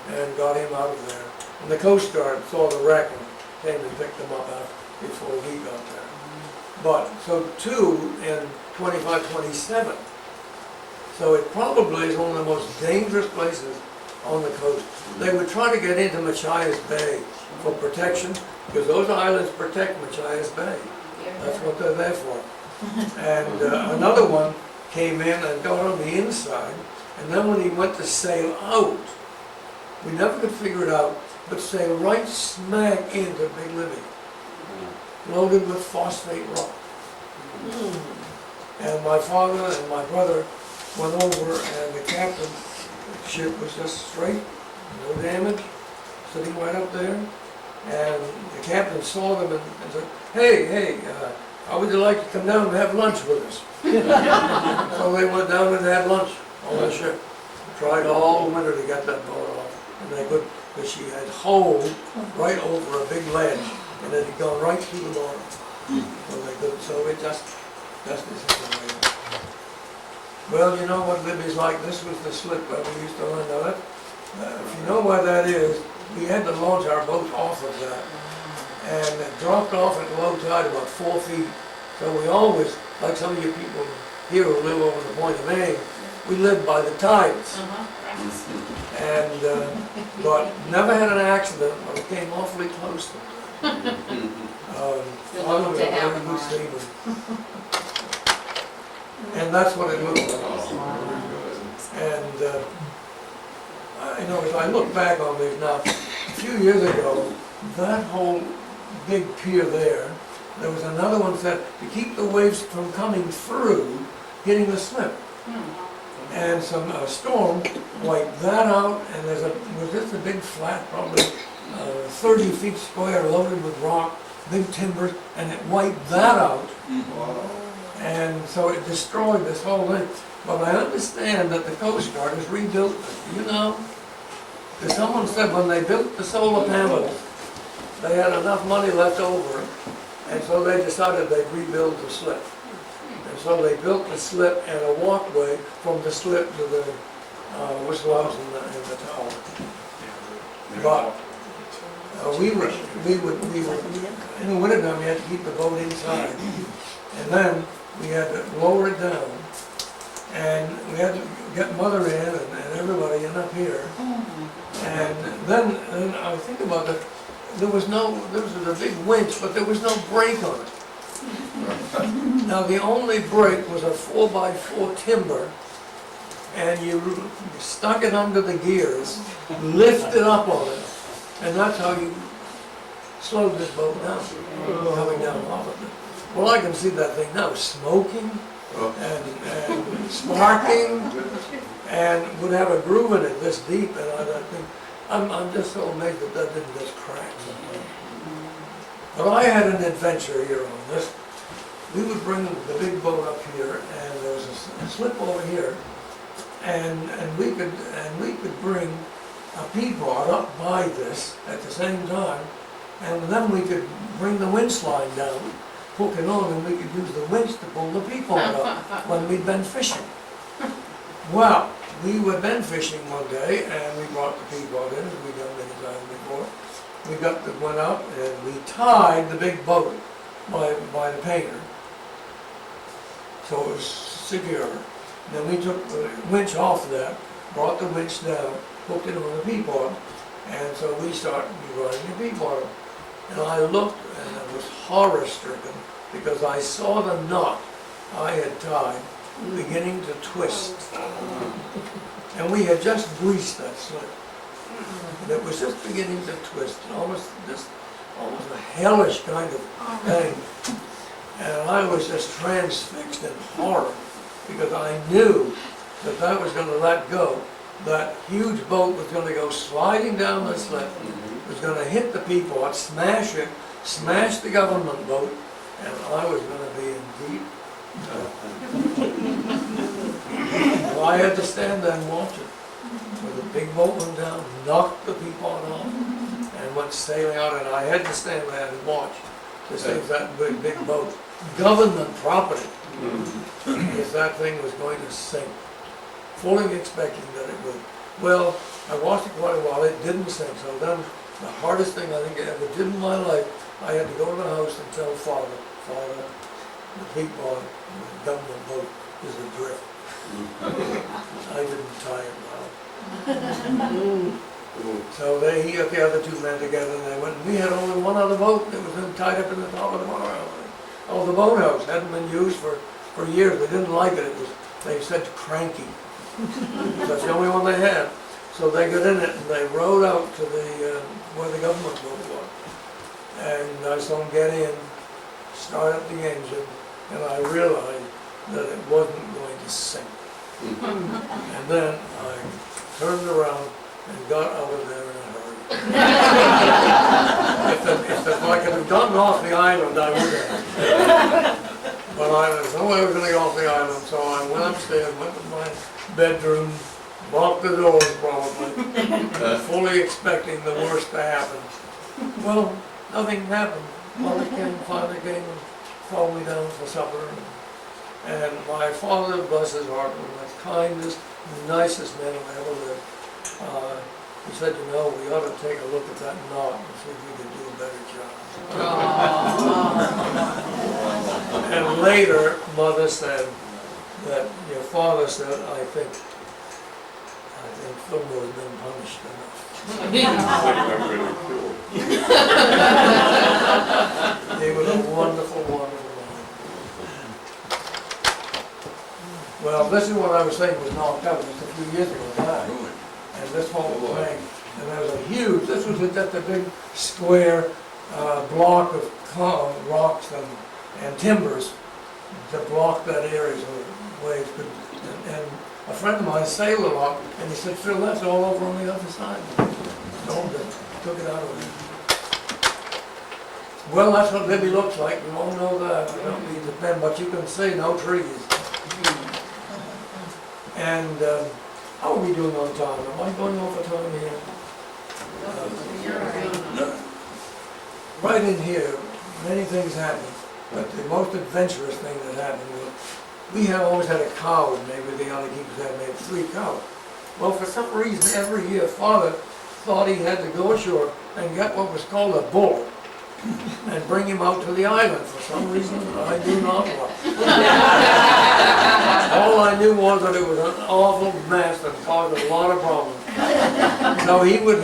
And got him out of there. And the Coast Guard saw the wreck and came and picked him up before we got there. But, so 2 in 25, 27. So it probably is one of the most dangerous places on the coast. They would try to get into Machias Bay for protection, because those islands protect Machias Bay. That's what they're there for. And another one came in and got on the inside, and then when he went to sail out, we never could figure it out, but sail right smack into Big Libby. loaded with phosphate rock. And my father and my brother went over, and the captain, the ship was just straight, no damage, sitting right up there. And the captain saw them and said, hey, how would you like to come down and have lunch with us? So they went down and had lunch on the ship. Tried all winter to get that boat off, and they could, because she had holed right over a big ledge, and it had gone right through the bottom. So they couldn't, so it just disintegrated. Well, you know what Libby's like, this was the slip that we used to run. Now that, if you know where that is, we had to launch our boat off of that. And it dropped off at low tide about 4 feet. So we always, like some of you people here who live over the point of Maine, we lived by the tides. And, but never had an accident, but it came awfully close to it.
You're lucky to have
very
them
good
on.
seaman. And that's what it looked like. And, you know, as I look back on these now, a few years ago, that whole big pier there was another one that to keep the waves from coming through, hitting the slip. And some storm wiped that out, and was just a big flat, probably 30 feet square, loaded with rock, big timbers, and it wiped that out. And so it destroyed this whole thing. But I understand that the Coast Guard has rebuilt it, you know? Because someone said when they built the solar panels, they had enough money left over, and so they decided they'd rebuild the slip. And so they built the slip and a walkway from the slip to the whistle house in the tower. But we would, in the wintertime, we had to keep the boat inside. And then we had to lower it down, and we had to get Mother in and everybody in up here. And then I think about it, there was a big winch, but there was no brake on it. Now the only brake was a 4x4 timber, and you stuck it under the gears, lifted up on it, and that's how you slowed this boat down, coming down off of it. Well, I can see that thing now, smoking and sparking, and would have a groove in it this deep, and I think, I'm just so amazed that that didn't just crack. But I had an adventure here on this. We would bring the big boat up here, and there was a slip over here, and we could bring a peapod up by this at the same time, and then we could bring the winch line down, hook it on, and we could use the winch to pull the peapod up when we'd been fishing. Well, we were then fishing one day, and we brought the peapod in, as we'd done many times before. We went up, and we tied the big boat by the painter, so it was secure. Then we took the winch off that, brought the winch down, hooked it on the peapod, and so we started running the peapod. And I looked, and I was horror-stricken, because I saw the knot I had tied beginning to twist. And we had just greased that slip. And it was just beginning to twist, almost a hellish kind of thing. And I was just transfixed in horror, because I knew that that was going to let go. That huge boat was going to go sliding down the slip, was going to hit the peapod, smash it, smash the government boat, and I was going to be in deep. Well, I had to stand there and watch it. So the big boat went down, knocked the peapod off, and went sailing out, and I had to stand there and watch to see if that big boat, government property, if that thing was going to sink, fully expecting that it would. Well, I watched it quite a while, it didn't sink, so then the hardest thing I think I ever did in my life, I had to go to the house and tell Father, the peapod, the government boat is adrift. I didn't tie it well. So he got the other two men together, and they went, and we had only one other boat that was tied up in the top of the bar. Oh, the boathouse hadn't been used for years. They didn't like it. They said cranky. That's the only one they had. So they got in it, and they rowed out to where the government boat was. And I saw them get in, start up the engine, and I realized that it wasn't going to sink. And then I turned around and got out of there in a hurry. If I could have gotten off the island, I would have. But there's no way I was going to get off the island, so I went upstairs, went to my bedroom, locked the doors probably, fully expecting the worst to happen. Well, nothing happened. Mother finally came and called me down for supper. And my father, bless his heart, was the kindest, nicest man I ever lived. He said, you know, we ought to take a look at that knot and see if we can do a better job. And later, Mother said that your father said, I think Philmore has been punished enough. He was a wonderful, wonderful man. Well, this is what I was saying was knocked out just a few years ago, died. And this whole thing, and there was a huge, this was just a big square block of rocks and timbers to block that area so waves could, and a friend of mine sailed a lot, and he said, Phil, that's all over on the other side. So they took it out of there. Well, that's what Libby looks like, we all know that, I don't need to bend, but you can see no trees. And how are we doing on time? Am I going over time here? Right in here, many things happen, but the most adventurous thing that happened was we have always had a cow in Maine, with the other keepers had made 3 cows. Well, for some reason, every year, Father thought he had to go ashore and get what was called a bull and bring him out to the island. For some reason, I do not know. All I knew was that it was an awful mess that caused a lot of problems. So he would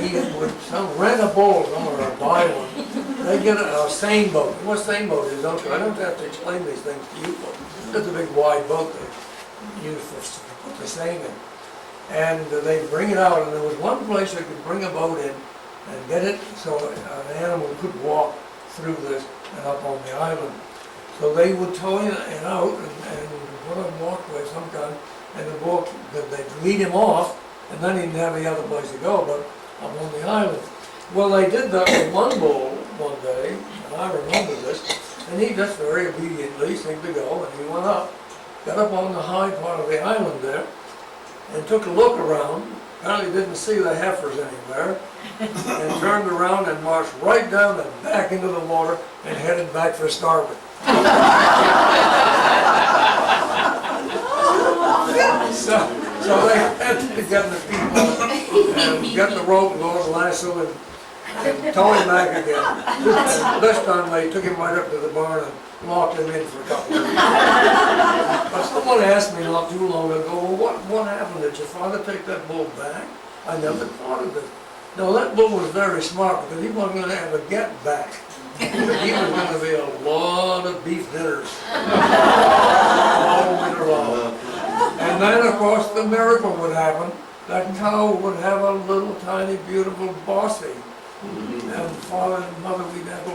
rent a boat somewhere or buy one. They get a seine boat. What a seine boat is, don't you? I don't have to explain these things to you. It's a big wide boat they use for put the seine in. And they bring it out, and there was one place they could bring a boat in and get it so an animal could walk through this and up on the island. So they would tow it out and put a walkway of some kind, and the boat, they'd lead him off, and then he didn't have any other place to go but up on the island. Well, they did that with one bull one day, and I remember this, and he just very obediently seemed to go, and he went up, got up on the high part of the island there, and took a look around, apparently didn't see the heifers anywhere, and turned around and marched right down and back into the water and headed back for starboard. So they had to get the people and get the rope and go to the lasso and tow him back again. And this time they took him right up to the barn and locked him in for a couple of weeks. But someone asked me not too long ago, well, what happened? Did your father take that bull back? I never thought of it. No, that bull was very smart because he wasn't going to have a get back. He was going to be a lot of beef dinners all winter long. And then, of course, the miracle would happen. That cow would have a little tiny, beautiful bossy. And Father and Mother, we'd have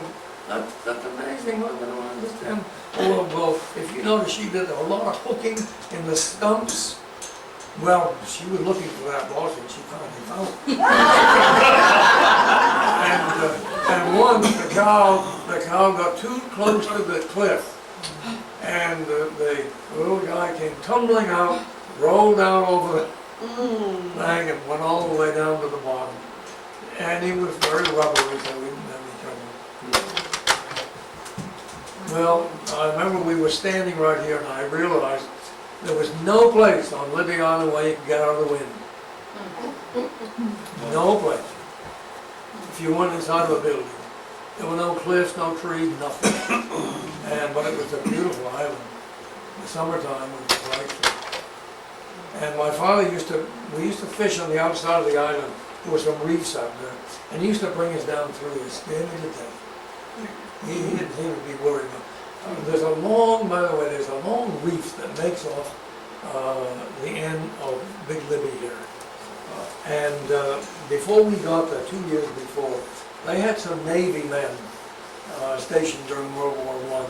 that's amazing. I don't understand. Well, if you notice, she did a lot of hooking in the stumps. Well, she was looking for that bossy, and she finally found it. And once the cow got too close to the cliff, and the little guy came tumbling out, rolled down over the thing, and went all the way down to the bottom. And he was very rubbery, so we didn't have any trouble. Well, I remember we were standing right here, and I realized there was no place on Libby Island where you could get out of the wind. No place. If you went inside of a building. There were no cliffs, no trees, nothing. But it was a beautiful island. In the summertime it was delightful. And my father we used to fish on the outside of the island. There were some reefs out there. And he used to bring us down through it, scared me to death. He didn't seem to be worried about it. There's a long, by the way, there's a long reef that makes off the end of Big Libby here. And before we got there, 2 years before, they had some Navy men stationed during World War I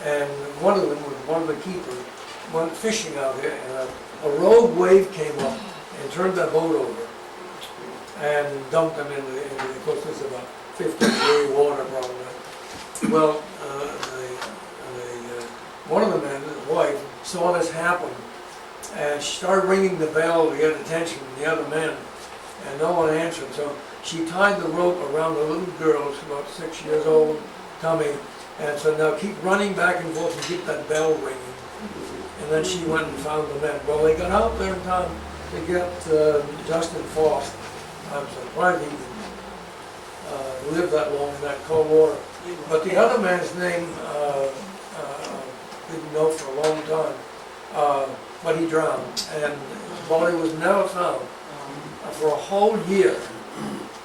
and one of them was one of the keepers, went fishing out here, and a rogue wave came up and turned that boat over and dumped them into the, of course, this is about 50-degree water probably. Well, one of the men, his wife, saw this happen, and she started ringing the bell to get attention from the other men, and no one answered. So she tied the rope around the little girl, who's about 6 years old, tummy, and said, now keep running back and forth and keep that bell ringing. And then she went and found the men. Well, they got out there in time to get Justin Foss. I'm surprised he lived that long in that cold water. But the other man's name, didn't know for a long time, but he drowned, and his body was never found for a whole year.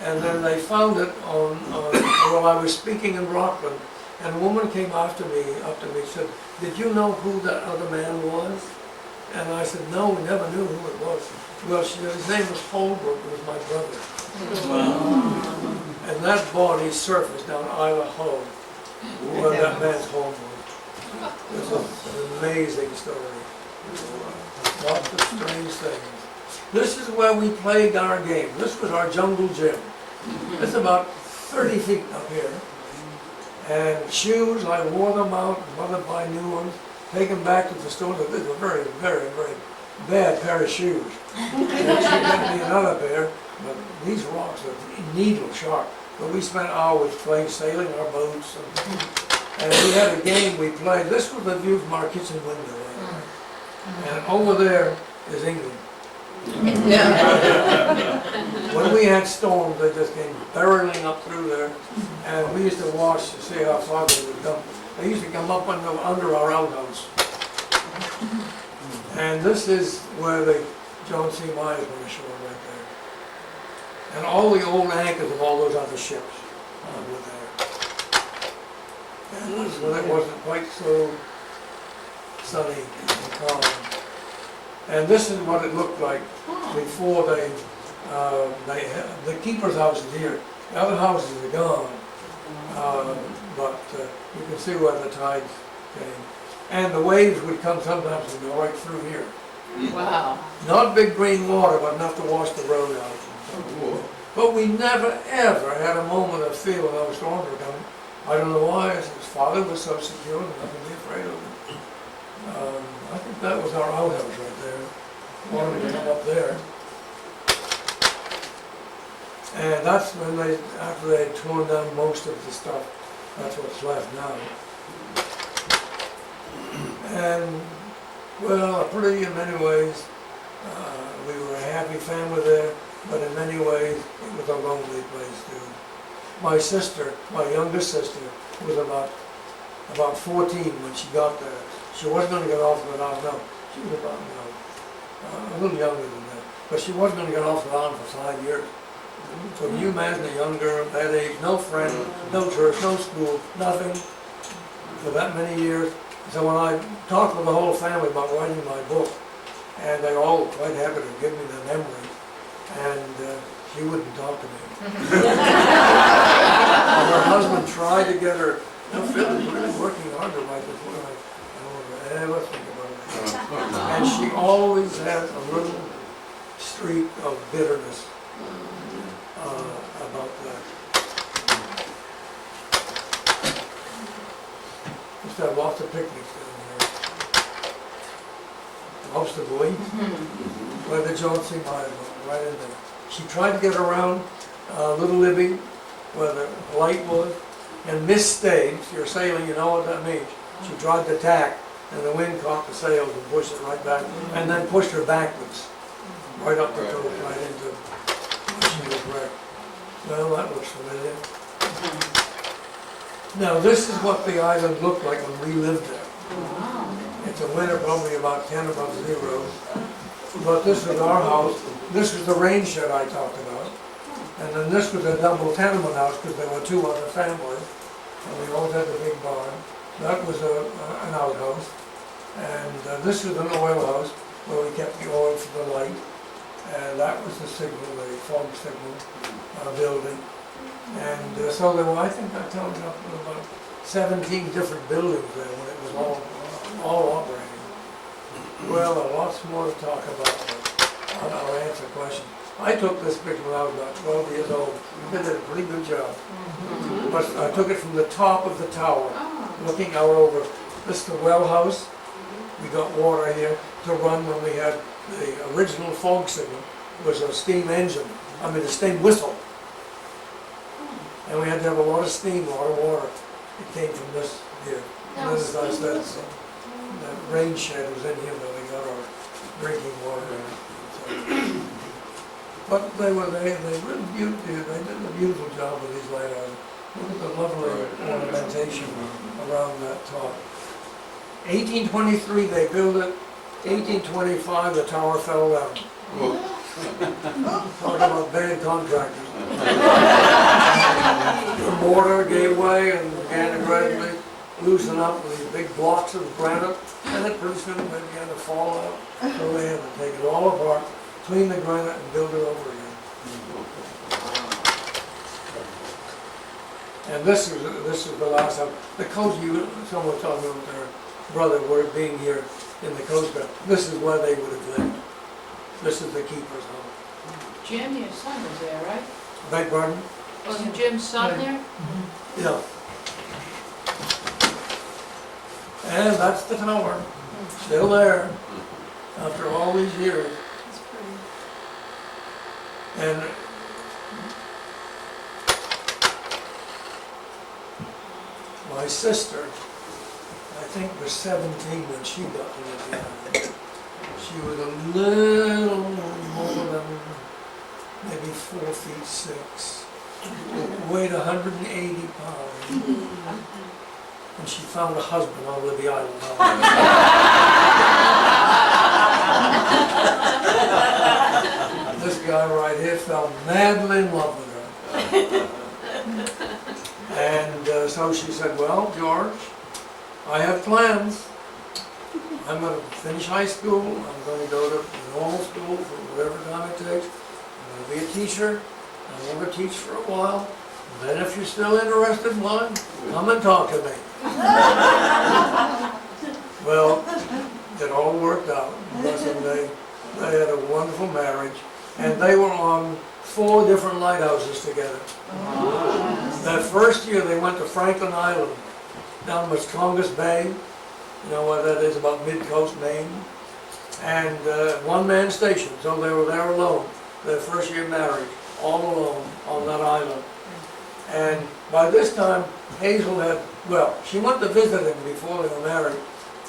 And then they found it well, I was speaking in Rockland, and a woman came up to me and said, did you know who that other man was? And I said, no, we never knew who it was. Well, his name was Holbrook, it was my brother.
Wow.
And that body surfaced down Isla Ho, where that man's home was. It's an amazing story. Lots of strange things. This is where we played our game. This was our jungle gym. It's about 30 feet up here. And shoes, I wore them out, mother buy new ones, take them back to the store. This is a very, very, very bad pair of shoes. And she got me another pair, but these rocks are needle sharp. But we spent hours playing, sailing our boats. And we had a game we played. This was the view from our kitchen window right there. And over there is England. When we had storms, they just came barreling up through there. And we used to watch to see how far they would come. They used to come up under our outhouse. And this is where the John C. Myers went ashore right there. And all the old anchors of all those other ships were there. And this when it wasn't quite so sunny and calm. And this is what it looked like before the keeper's house is here. The other houses are gone. But you can see where the tides came. And the waves would come sometimes and go right through here.
Wow.
Not big green water, but enough to wash the road out. But we never ever had a moment of feeling those storms were coming. I don't know why. His father was so secure and nothing to be afraid of. I think that was our outhouse right there. Wanted to come up there. And that's when after they had torn down most of the stuff, that's what's left now. And, well, pretty in many ways, we were a happy family there, but in many ways, it was a lonely place too. My sister, my youngest sister, was about 14 when she got there. She wasn't going to get off the island, no. She was about, a little younger than that. But she wasn't going to get off the island for 5 years. So can you imagine a young girl at that age, no friend, no church, no school, nothing, for that many years? So when I talked with the whole family about writing my book, and they all quite happy to give me their memories, and she wouldn't talk to me. And her husband tried to get her, Phil's really working hard to write this book. I don't ever think about it. And she always had a little streak of bitterness about that. Used to have lots of picnics down here. Lobster Boy, where the John C. Myers was, right in there. She tried to get around Little Libby, where the light was, and misstayed. If you're sailing, you know what that means. She tried to tack, and the wind caught the sails and pushed it right back, and then pushed her backwards, right up the coast, right into she was wrecked. Well, that looks familiar. Now, this is what the island looked like when we lived there. It's a winter probably about 10 above zero. But this was our house. This was the rain shed I talked about. And then this was a double tenement house because there were 2 other families. And we always had the big barn. That was an outhouse. And this was an oil house where we kept the oil for the light. And that was the signal, the fog signal building. And so there were, I think I told you about 17 different buildings there when it was all operating. Well, lots more to talk about, but I'll answer questions. I took this picture when I was about 12 years old. You did a pretty good job. But I took it from the top of the tower, looking out over. This is the well house. We got water here to run when we had the original fog signal. It was a steam engine, a steam whistle. And we had to have a lot of steam, a lot of water. It came from this here. And then as I said, that rain shed was in here that we got our drinking water in. So, but they really beautiful, they did a beautiful job with these lighthouses. Look at the lovely ornamentation around that top. 1823 they built it, 1825 the tower fell down. Talk about bad contractors. The mortar gave way and began to gradually loosen up with these big blocks of granite, and it pretty soon they began to fall out. So they had to take it all apart, clean the granite and build it over again. And this is the last time. The coast, someone was talking about their brother were being here in the Coast Guard. This is where they would have lived. This is the keeper's home.
Jim, your son was there, right?
Beg pardon?
Wasn't Jim's son there?
Yeah. And that's the tower, still there, after all these years.
That's pretty.
And my sister, I think was 17 when she got to Libby. She was a little more than maybe 4'6", weighed 180 pounds. And she found a husband on Libby Island. This guy right here fell madly in love with her. And so she said, well, George, I have plans. I'm going to finish high school. I'm going to go to normal school for whatever time it takes. I'm going to be a teacher. I'm going to teach for a while. And then if you're still interested in mine, come and talk to me. Well, it all worked out. Listen, they had a wonderful marriage. And they were on 4 different lighthouses together. That first year they went to Franklin Island, down Muscongas Bay. You know what that is, about mid-coast Maine. And one-man station, so they were there alone. Their first year married, all alone on that island. And by this time, Hazel had, well, she went to visit him before they were married.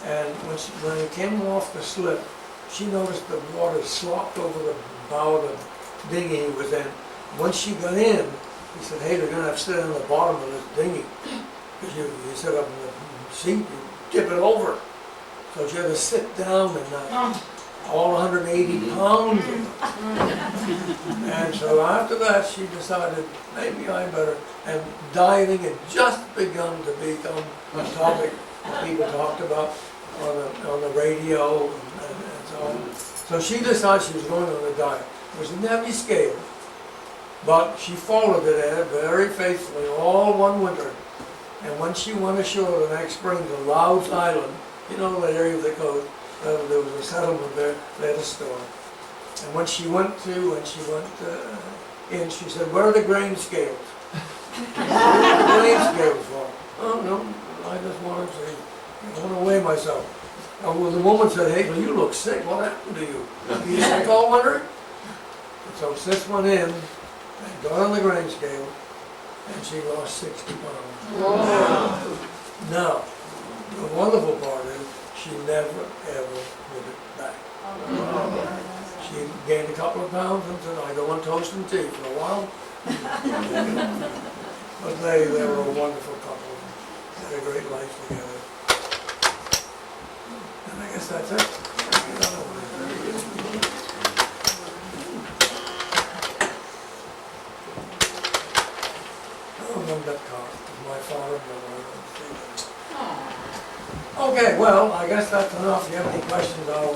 And when he came off the slip, she noticed the water slopped over the bow of the dinghy he was in. Once she got in, he said, hey, they're going to have to sit in the bottom of this dinghy. Because you sit up in the seat, you tip it over. So she had to sit down and all 180 pounds of it. And so after that, she decided, maybe I better. And diving had just begun to become a topic that people talked about on the radio and so on. So she decided she was going on a dive. It was a heavy scale, but she followed it very faithfully all one winter. And when she went ashore the next spring to Louds Island, you know the area of the coast, there was a settlement there, they had a store. And when she went in, she said, where are the grain scales? What are the grain scales for? Oh, no, I just wanted to, I want to weigh myself. And well, the woman said, hey, well, you look sick, what happened to you? You sick all winter? And so Sis went in and got on the grain scale, and she lost 60 pounds. Whoa. Now, the wonderful part is she never, ever put it back. She gained a couple of pounds and said, I go on toast and tea for a while. But they were a wonderful couple. Had a great life together. And I guess that's it. I remember that car. My father and mother. Okay, well, I guess that's enough. If you have any questions, I'll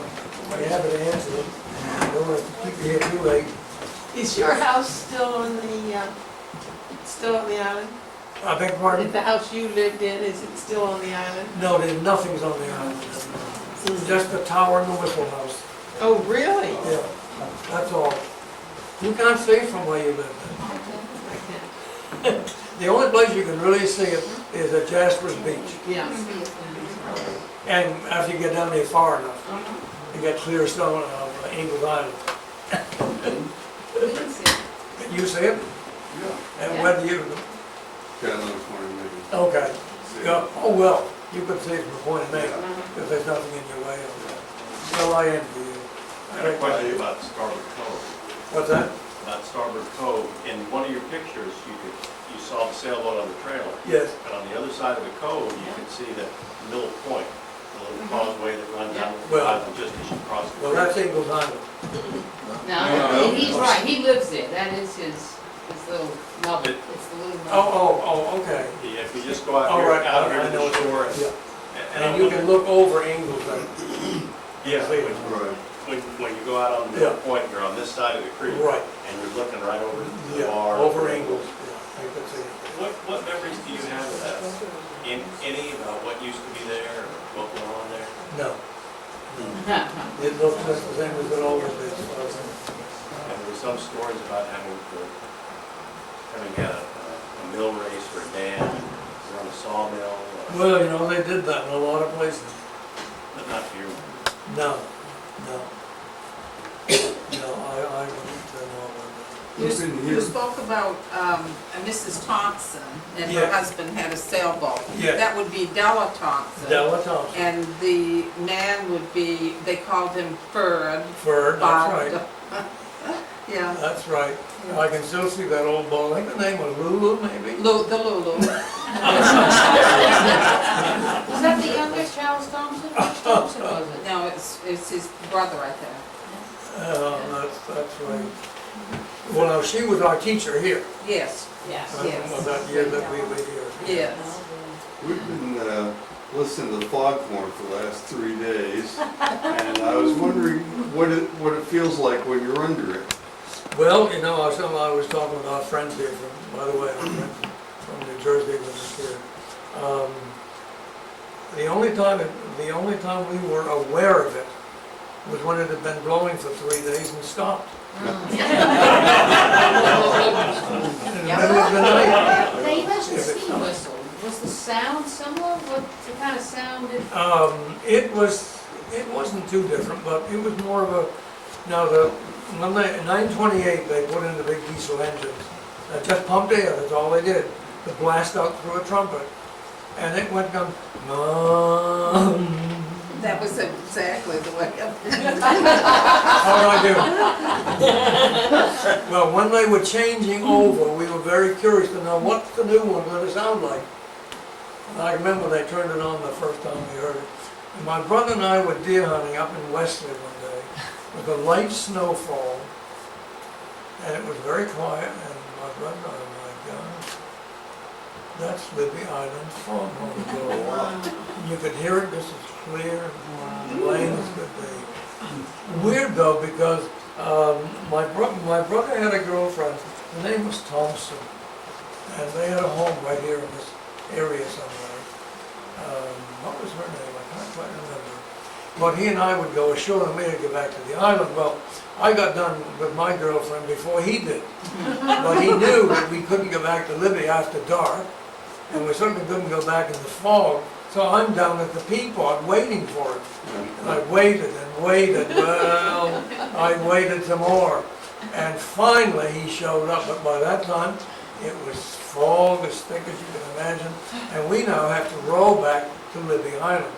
be happy to answer them. I don't want to keep you here too late.
Is your house still on the island?
I beg your pardon?
The house you lived in, is it still on the island?
No, there's nothing's on the island. Just the tower and the whistle house.
Oh, really?
Yeah, that's all. You can't see it from where you live. The only place you can really see it is at Jasper's Beach.
Yeah.
And after you get down there far enough, you get clear stone of Eagles Island. You see it?
Yeah.
And where do you,
Got another 20 minutes.
okay. Yeah, oh, well, you could see it from the point of Maine, because there's nothing in your way of that. Well, I envy you.
I got a question about Starboard Cove.
What's that?
About Starboard Cove, in one of your pictures, you saw the sailboat on the trailer.
Yes.
And on the other side of the cove, you can see the middle point, the little causeway that runs down the
Well-
island just as you cross the
Well,
bridge.
that's Eagles Island.
No, he's right, he lives there, that is his little nubble,
It-
it's the little
Oh,
nubble.
okay.
Yeah, if you just go out
All
here,
right,
out here
I
to
know
the
what you-
shore.
Yeah. And you can look over Eagles Island.
Yeah,
See it.
when you go out on the
Yeah.
middle point, you're on this side of the creek.
Right.
And you're looking right over to the
Yeah,
bar.
over Eagles. Yeah, I could see it.
What memories do you have of that? Any about what used to be there, or what went on there?
No. It looks just the same as it always is.
And there were some stories about having had a mill race or a dam, or on a sawmill,
Well, you know, they did that in a lot of places.
but not here.
No, no. No, I wouldn't know about
You spoke about Mrs. Thompson and her
Yeah.
husband had a sailboat.
Yeah.
That would be Della Thompson.
that. Della Thompson.
And the man would be, they called him Ferd.
Ferd, that's right.
Yeah,
That's right. I can still see that old boat. I think the name was Lulu, maybe?
the Lulu.
Was that the youngest Charles Thompson? Which Thompson was it?
No, it's his brother, I think.
That's right. Well, now, she was our teacher here.
Yes,
Yes.
Well, that year that we were here.
yes.
We've been listening to the foghorn for the last 3 days, and I was wondering what it feels like when you're under it.
Well, you know, I was talking with our friends here from, by the way, our friend from New Jersey when we were here. The only time we were aware of it was when it had been blowing for 3 days and stopped. In the middle of the night.
Now, you mentioned steam whistle. Was the sound similar? What kind of sound did?
It wasn't too different, but it was more of a, when they, 928, they put in the big diesel engines. Just pumped air, that's all they did. To blast out through a trumpet. And it went down,
That was exactly the way it
how did I do? Well, when they were changing over, we were very curious to know what's the new one going to sound like. And I remember they turned it on the first time we heard it. And my brother and I were deer hunting up in Wesley one day with a light snowfall. And it was very quiet, and my brother and I, oh my God, that's Libby Island's foghorn. You could hear it just as clear and plain as could be. Weird though, because my brother had a girlfriend, her name was Thompson, and they had a home right here in this area somewhere. What was her name? I can't quite remember. But he and I would go ashore and we had to get back to the island. Well, I got done with my girlfriend before he did. But he knew that we couldn't go back to Libby after dark, and we certainly couldn't go back in the fog. So I'm down at the Peapod waiting for it. And I waited and waited. Well, I waited some more. And finally he showed up, but by that time it was fog as thick as you can imagine. And we now have to row back to Libby Island.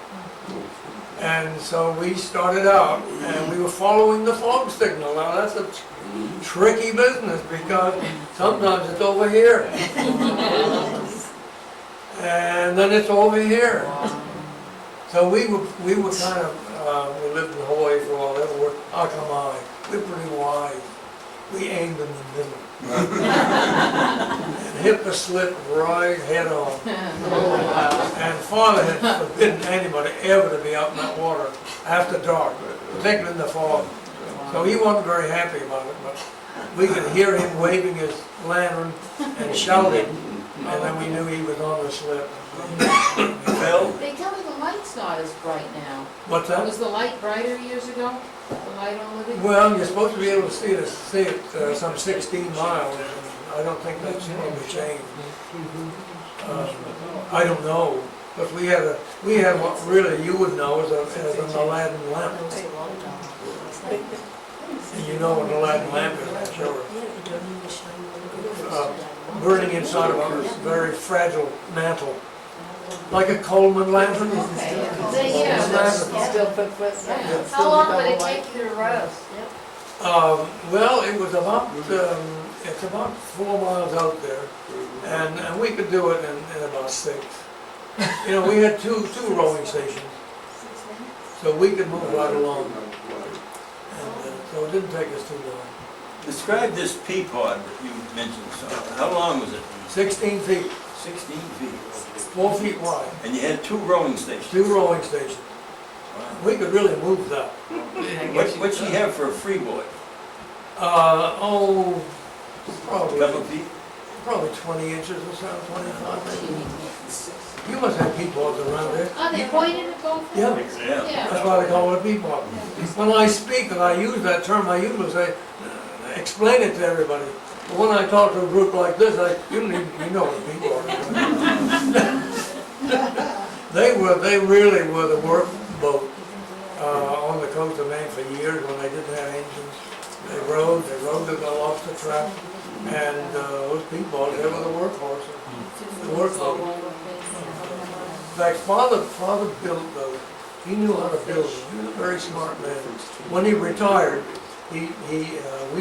And so we started out and we were following the fog signal. Now that's a tricky business because sometimes it's over here. And then it's over here. So we were kind of, we lived in Hawaii for a while, that were, come on, we're pretty wise. We aimed in the middle. And hit the slip right head on. And Father had forbidden anybody ever to be out in that water after dark, particularly in the fog. So he wasn't very happy about it, but we could hear him waving his lantern and shouting. and then we knew he was on the slip.
Phil?
They tell me the light's not as bright now.
What's that?
Was the light brighter years ago? The light on Libby?
Well, you're supposed to be able to see it some 16 miles, and I don't think that's probably changed. I don't know, but we had what really you would know as an Aladdin lamp. And you know what an Aladdin lamp is, I'm sure. Burning inside of a very fragile mantle, like a Coleman lantern.
Still put foot.
Yeah.
How long would it take you to roast?
Well, it was about, it's about 4 miles out there, and we could do it in about 6. You know, we had two rowing stations, so we could move right along, and so it didn't take us too long.
Describe this pea pod that you mentioned. So, how long was it?
16 feet,
16 feet.
4 feet wide,
And you had 2 rowing stations.
2 rowing stations.
Wow.
We could really move that.
What'd she have for a freeboard?
Oh,
Couple feet?
probably 20 inches or so, 25 maybe. You must have peatbods around there.
Are they pointed at both?
Yeah,
Yeah.
Yeah.
that's why they call it a peatbod. When I speak and I use that term, I usually say, explain it to everybody. But when I talk to a group like this, you know what a peatbod is. They really were the work boat on the coast of Maine for years when they didn't have engines. They rowed to the lobster trap, and those peatbods, they were the workhorse, the work boat. In fact, Father built those. He knew how to build them. He was a very smart man. When he retired, we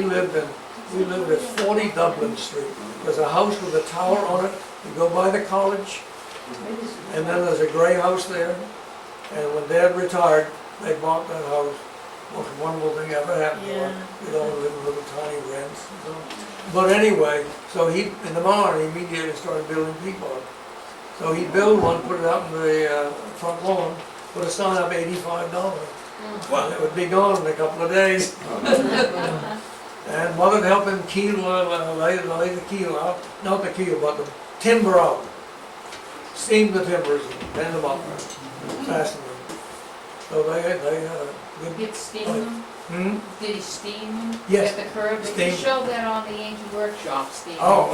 lived at 40 Dublin Street. There's a house with a tower on it. You go by the college, and then there's a gray house there. And when Dad retired, they bought that house. Most wonderful thing ever happened to us. We'd all live in little tiny rents. But anyway, so in the morning, he immediately started building peatbods. So he'd build one, put it out in the front lawn, put a sign up, $85.
Wow.
It would be gone in a couple of days. And Mother'd help him keel, lay the keel out, not the keel, but the timber out. Steam the timbers and bend them up, fasten them. So they had a good.
Did he steam them?
Hmm?
Did he steam them?
Yes.
At the curb?
Steam.
You showed that on the ancient workshop, steam.
Oh,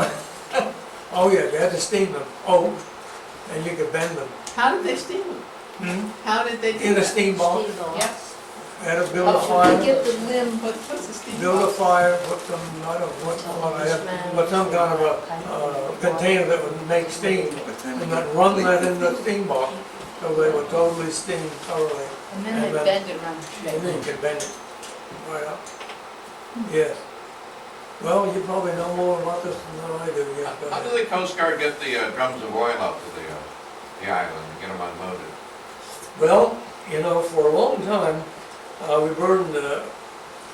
oh yeah, they had to steam them, and you could bend them.
How did they steam them?
Hmm?
How did they do that?
In a steamboat,
Yep.
had to build a
Oh,
fire.
they get the limb, what's the steam?
Build a fire, put some, I don't know what I had, but some kind of a container that would make steam, and then run that in the steamboat, so they were totally steamed thoroughly.
And then they bend it around the shape.
And then you can bend it right up. Yes. Well, you probably know more about this than I do, yeah. go
How
ahead.
did the Coast Guard get the drums of oil out to the island and get them unloaded?
Well, you know, for a long time, we burned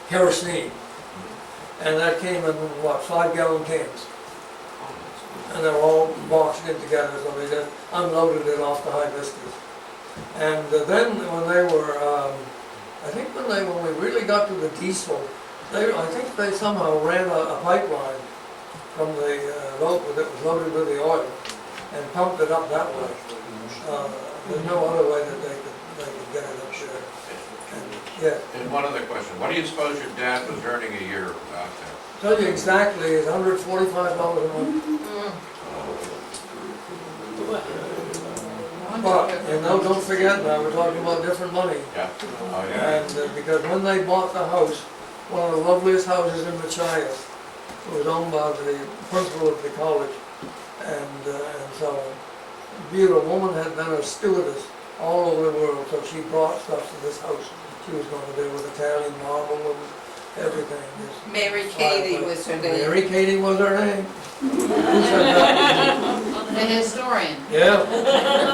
kerosene, and that came in, what, 5-gallon cans. And they're all boxed in together, so they just unloaded it off the hibiscus. And then when they were, I think when we really got to the diesel, I think they somehow ran a pipeline from the boat that was loaded with the oil and pumped it up that way. There's no other way that they could get it up there. And, yeah.
And one other question, what do you suppose your dad was earning a year out there?
Tell you exactly, it's $145 a month. But, and no, don't forget now, we're talking about different money.
Yeah. Oh, yeah.
And because when they bought the house, one of the loveliest houses in Machias, it was owned by the principal of the college, and so beautiful woman had been a stewardess all over the world, so she brought stuff to this house. She was going to do with Italian marble and everything. This
Mary Katie was her name.
Mary Katie was her name. Who said that?
The historian.
Yeah,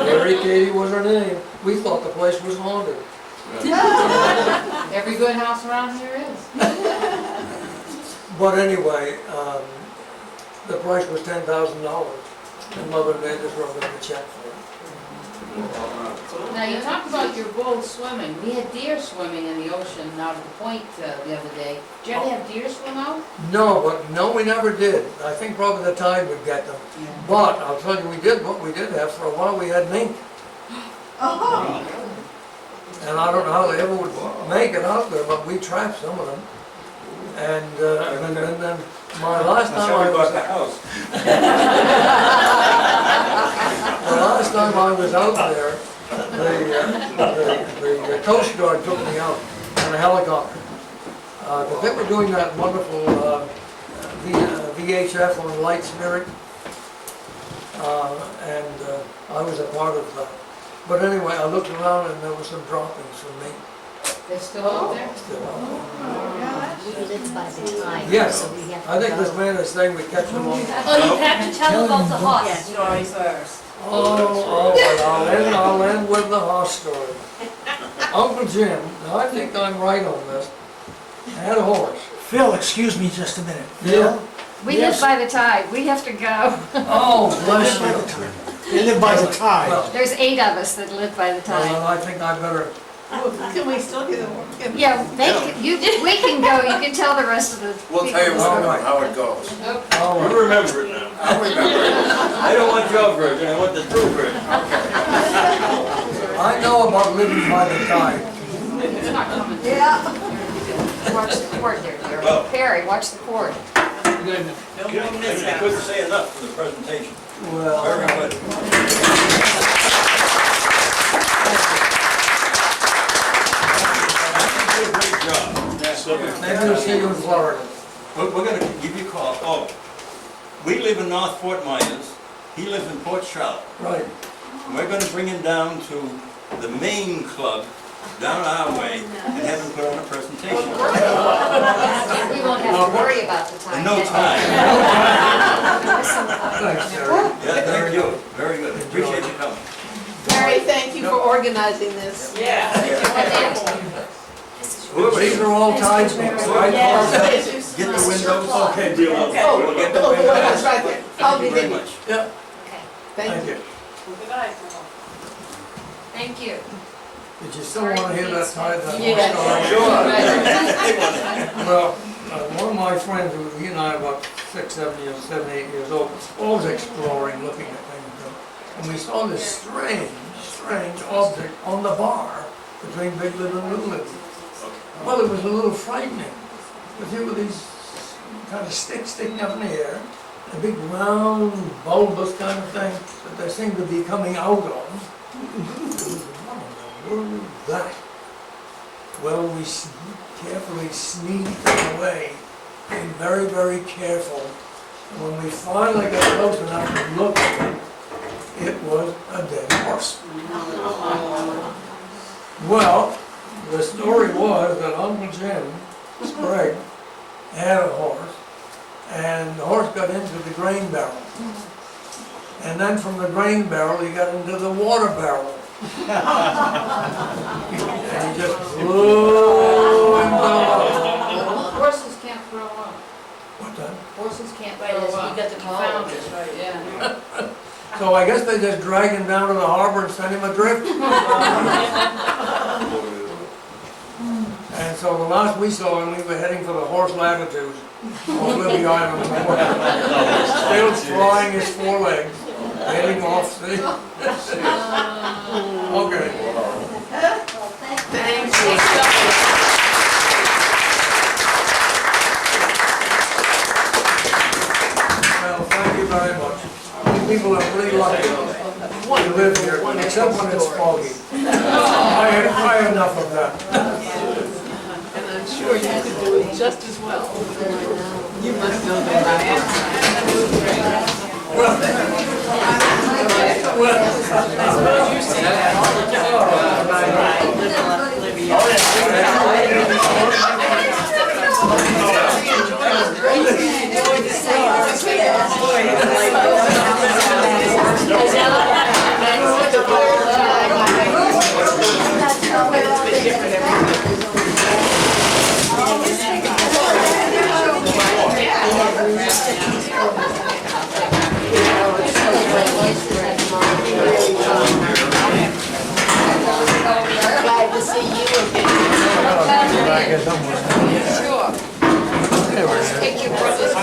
Mary Katie was her name. We thought the place was haunted.
Every good house around here is.
But anyway, the price was $10,000, and Mother and Dad just wrote them a check for it.
Now, you talk about your bull swimming. We had deer swimming in the ocean out of the point the other day. Did you ever have deer swim out?
No, we never did. I think probably the tide would get them. But I'll tell you, what we did have for a while, we had mink. And I don't know how they ever would make it out there, but we trapped some of them. And then my last
That's
time
how
I
we bought
was,
the house.
the last time I was out there, the Coast Guard took me out in a helicopter. But they were doing that wonderful VHF on Light Spirit. And I was a part of that. But anyway, I looked around and there were some droppings from me.
They're still out there?
Still out there.
We live by the time.
Yes,
so we have
I
to
think this
go.
man is saying we catch them all.
Oh, you have to tell about the horse
Yes.
story first.
I'll end with the horse story. Uncle Jim, now I think I'm right on this, had a horse.
Phil, excuse me just a minute.
Yeah.
We live by the tide, we have to go.
Oh, bless you.
They live by the tide.
Well,
There's 8 of us that live by the tide.
I think I better,
Can we still get a?
Yeah, we can go, you can tell the rest of the people.
We'll tell you
All right.
how it goes.
all right.
You remember it now.
I'll remember it.
I don't want your version, I want the true version.
I know about living by the tide.
It's not coming.
Watch the cord there, dear.
Well.
Perry, watch the cord.
I couldn't say enough for the presentation.
Well,
Very good. You did a great job.
maybe we'll see you in Florida.
We're gonna give you a call. Oh, we live in North Fort Myers. He lives in Port Charlotte.
Right.
And we're gonna bring him down to the Maine Club down our way and have him put on a presentation.
We won't have to worry about the
In
tide.
no time.
Thanks, Terry.
Yeah, thank you. Very good. Appreciate you coming.
Mary, thank you for organizing this.
Yeah.
These are all tide books, right?
Get the windows. Okay, deal.
Oh,
We'll get the
oh,
windows.
that's right there. I'll
Thank
be
you very
there.
much.
Yep,
Thank
thank
you.
you.
Good night.
Thank you.
Did you still want to hear that tide? That
Yes.
story? Well, one of my friends, he and I were about 7, 8 years old, always exploring, looking at things. And we saw this strange object on the bar between Big Little and Little Little. Well, it was a little frightening, because there were these kind of sticks sticking up in the air, a big round, bulbous kind of thing that they seemed to be coming out of. What was that? Well, we carefully sneaked away, being very, very careful. And when we finally got close enough to look at it, it was a dead horse. Well, the story was that Uncle Jim Sprague had a horse, and the horse got into the grain barrel. And then from the grain barrel, he got into the water barrel. And he just flew into the...
Horses can't throw up.
What's that?
Horses can't
Right,
throw
you
up.
got the call,
Found
that's
it.
right.
Yeah.
So I guess they just dragged him down to the harbor and sent him adrift. And so the last we saw him, we were heading for the horse latitudes on Libby Island. Still flying his forelegs, heading off the... Okay.
Thank you.
Well, thank you very much. You people are pretty lucky to live here, except when it's foggy. I had enough of that.
And I'm sure you could do it just as well. You must know that.
somewhere.
Sure.
There it is.
Take your brother's.
I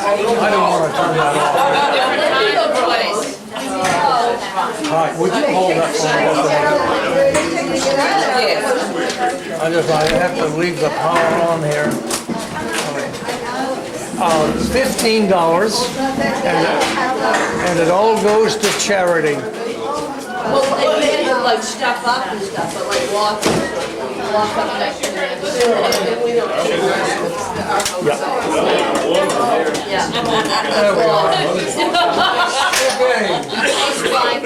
don't want to turn that off.
Different time and place.
All right, would you hold that for me?
Yes.
I have to leave the power on here. $15, and it all goes to charity.
Well, and we had to like step up and stuff, but like walk up next to it. And we don't take our hotels. Yeah.
There we are. Okay.
Thanks, Blythe.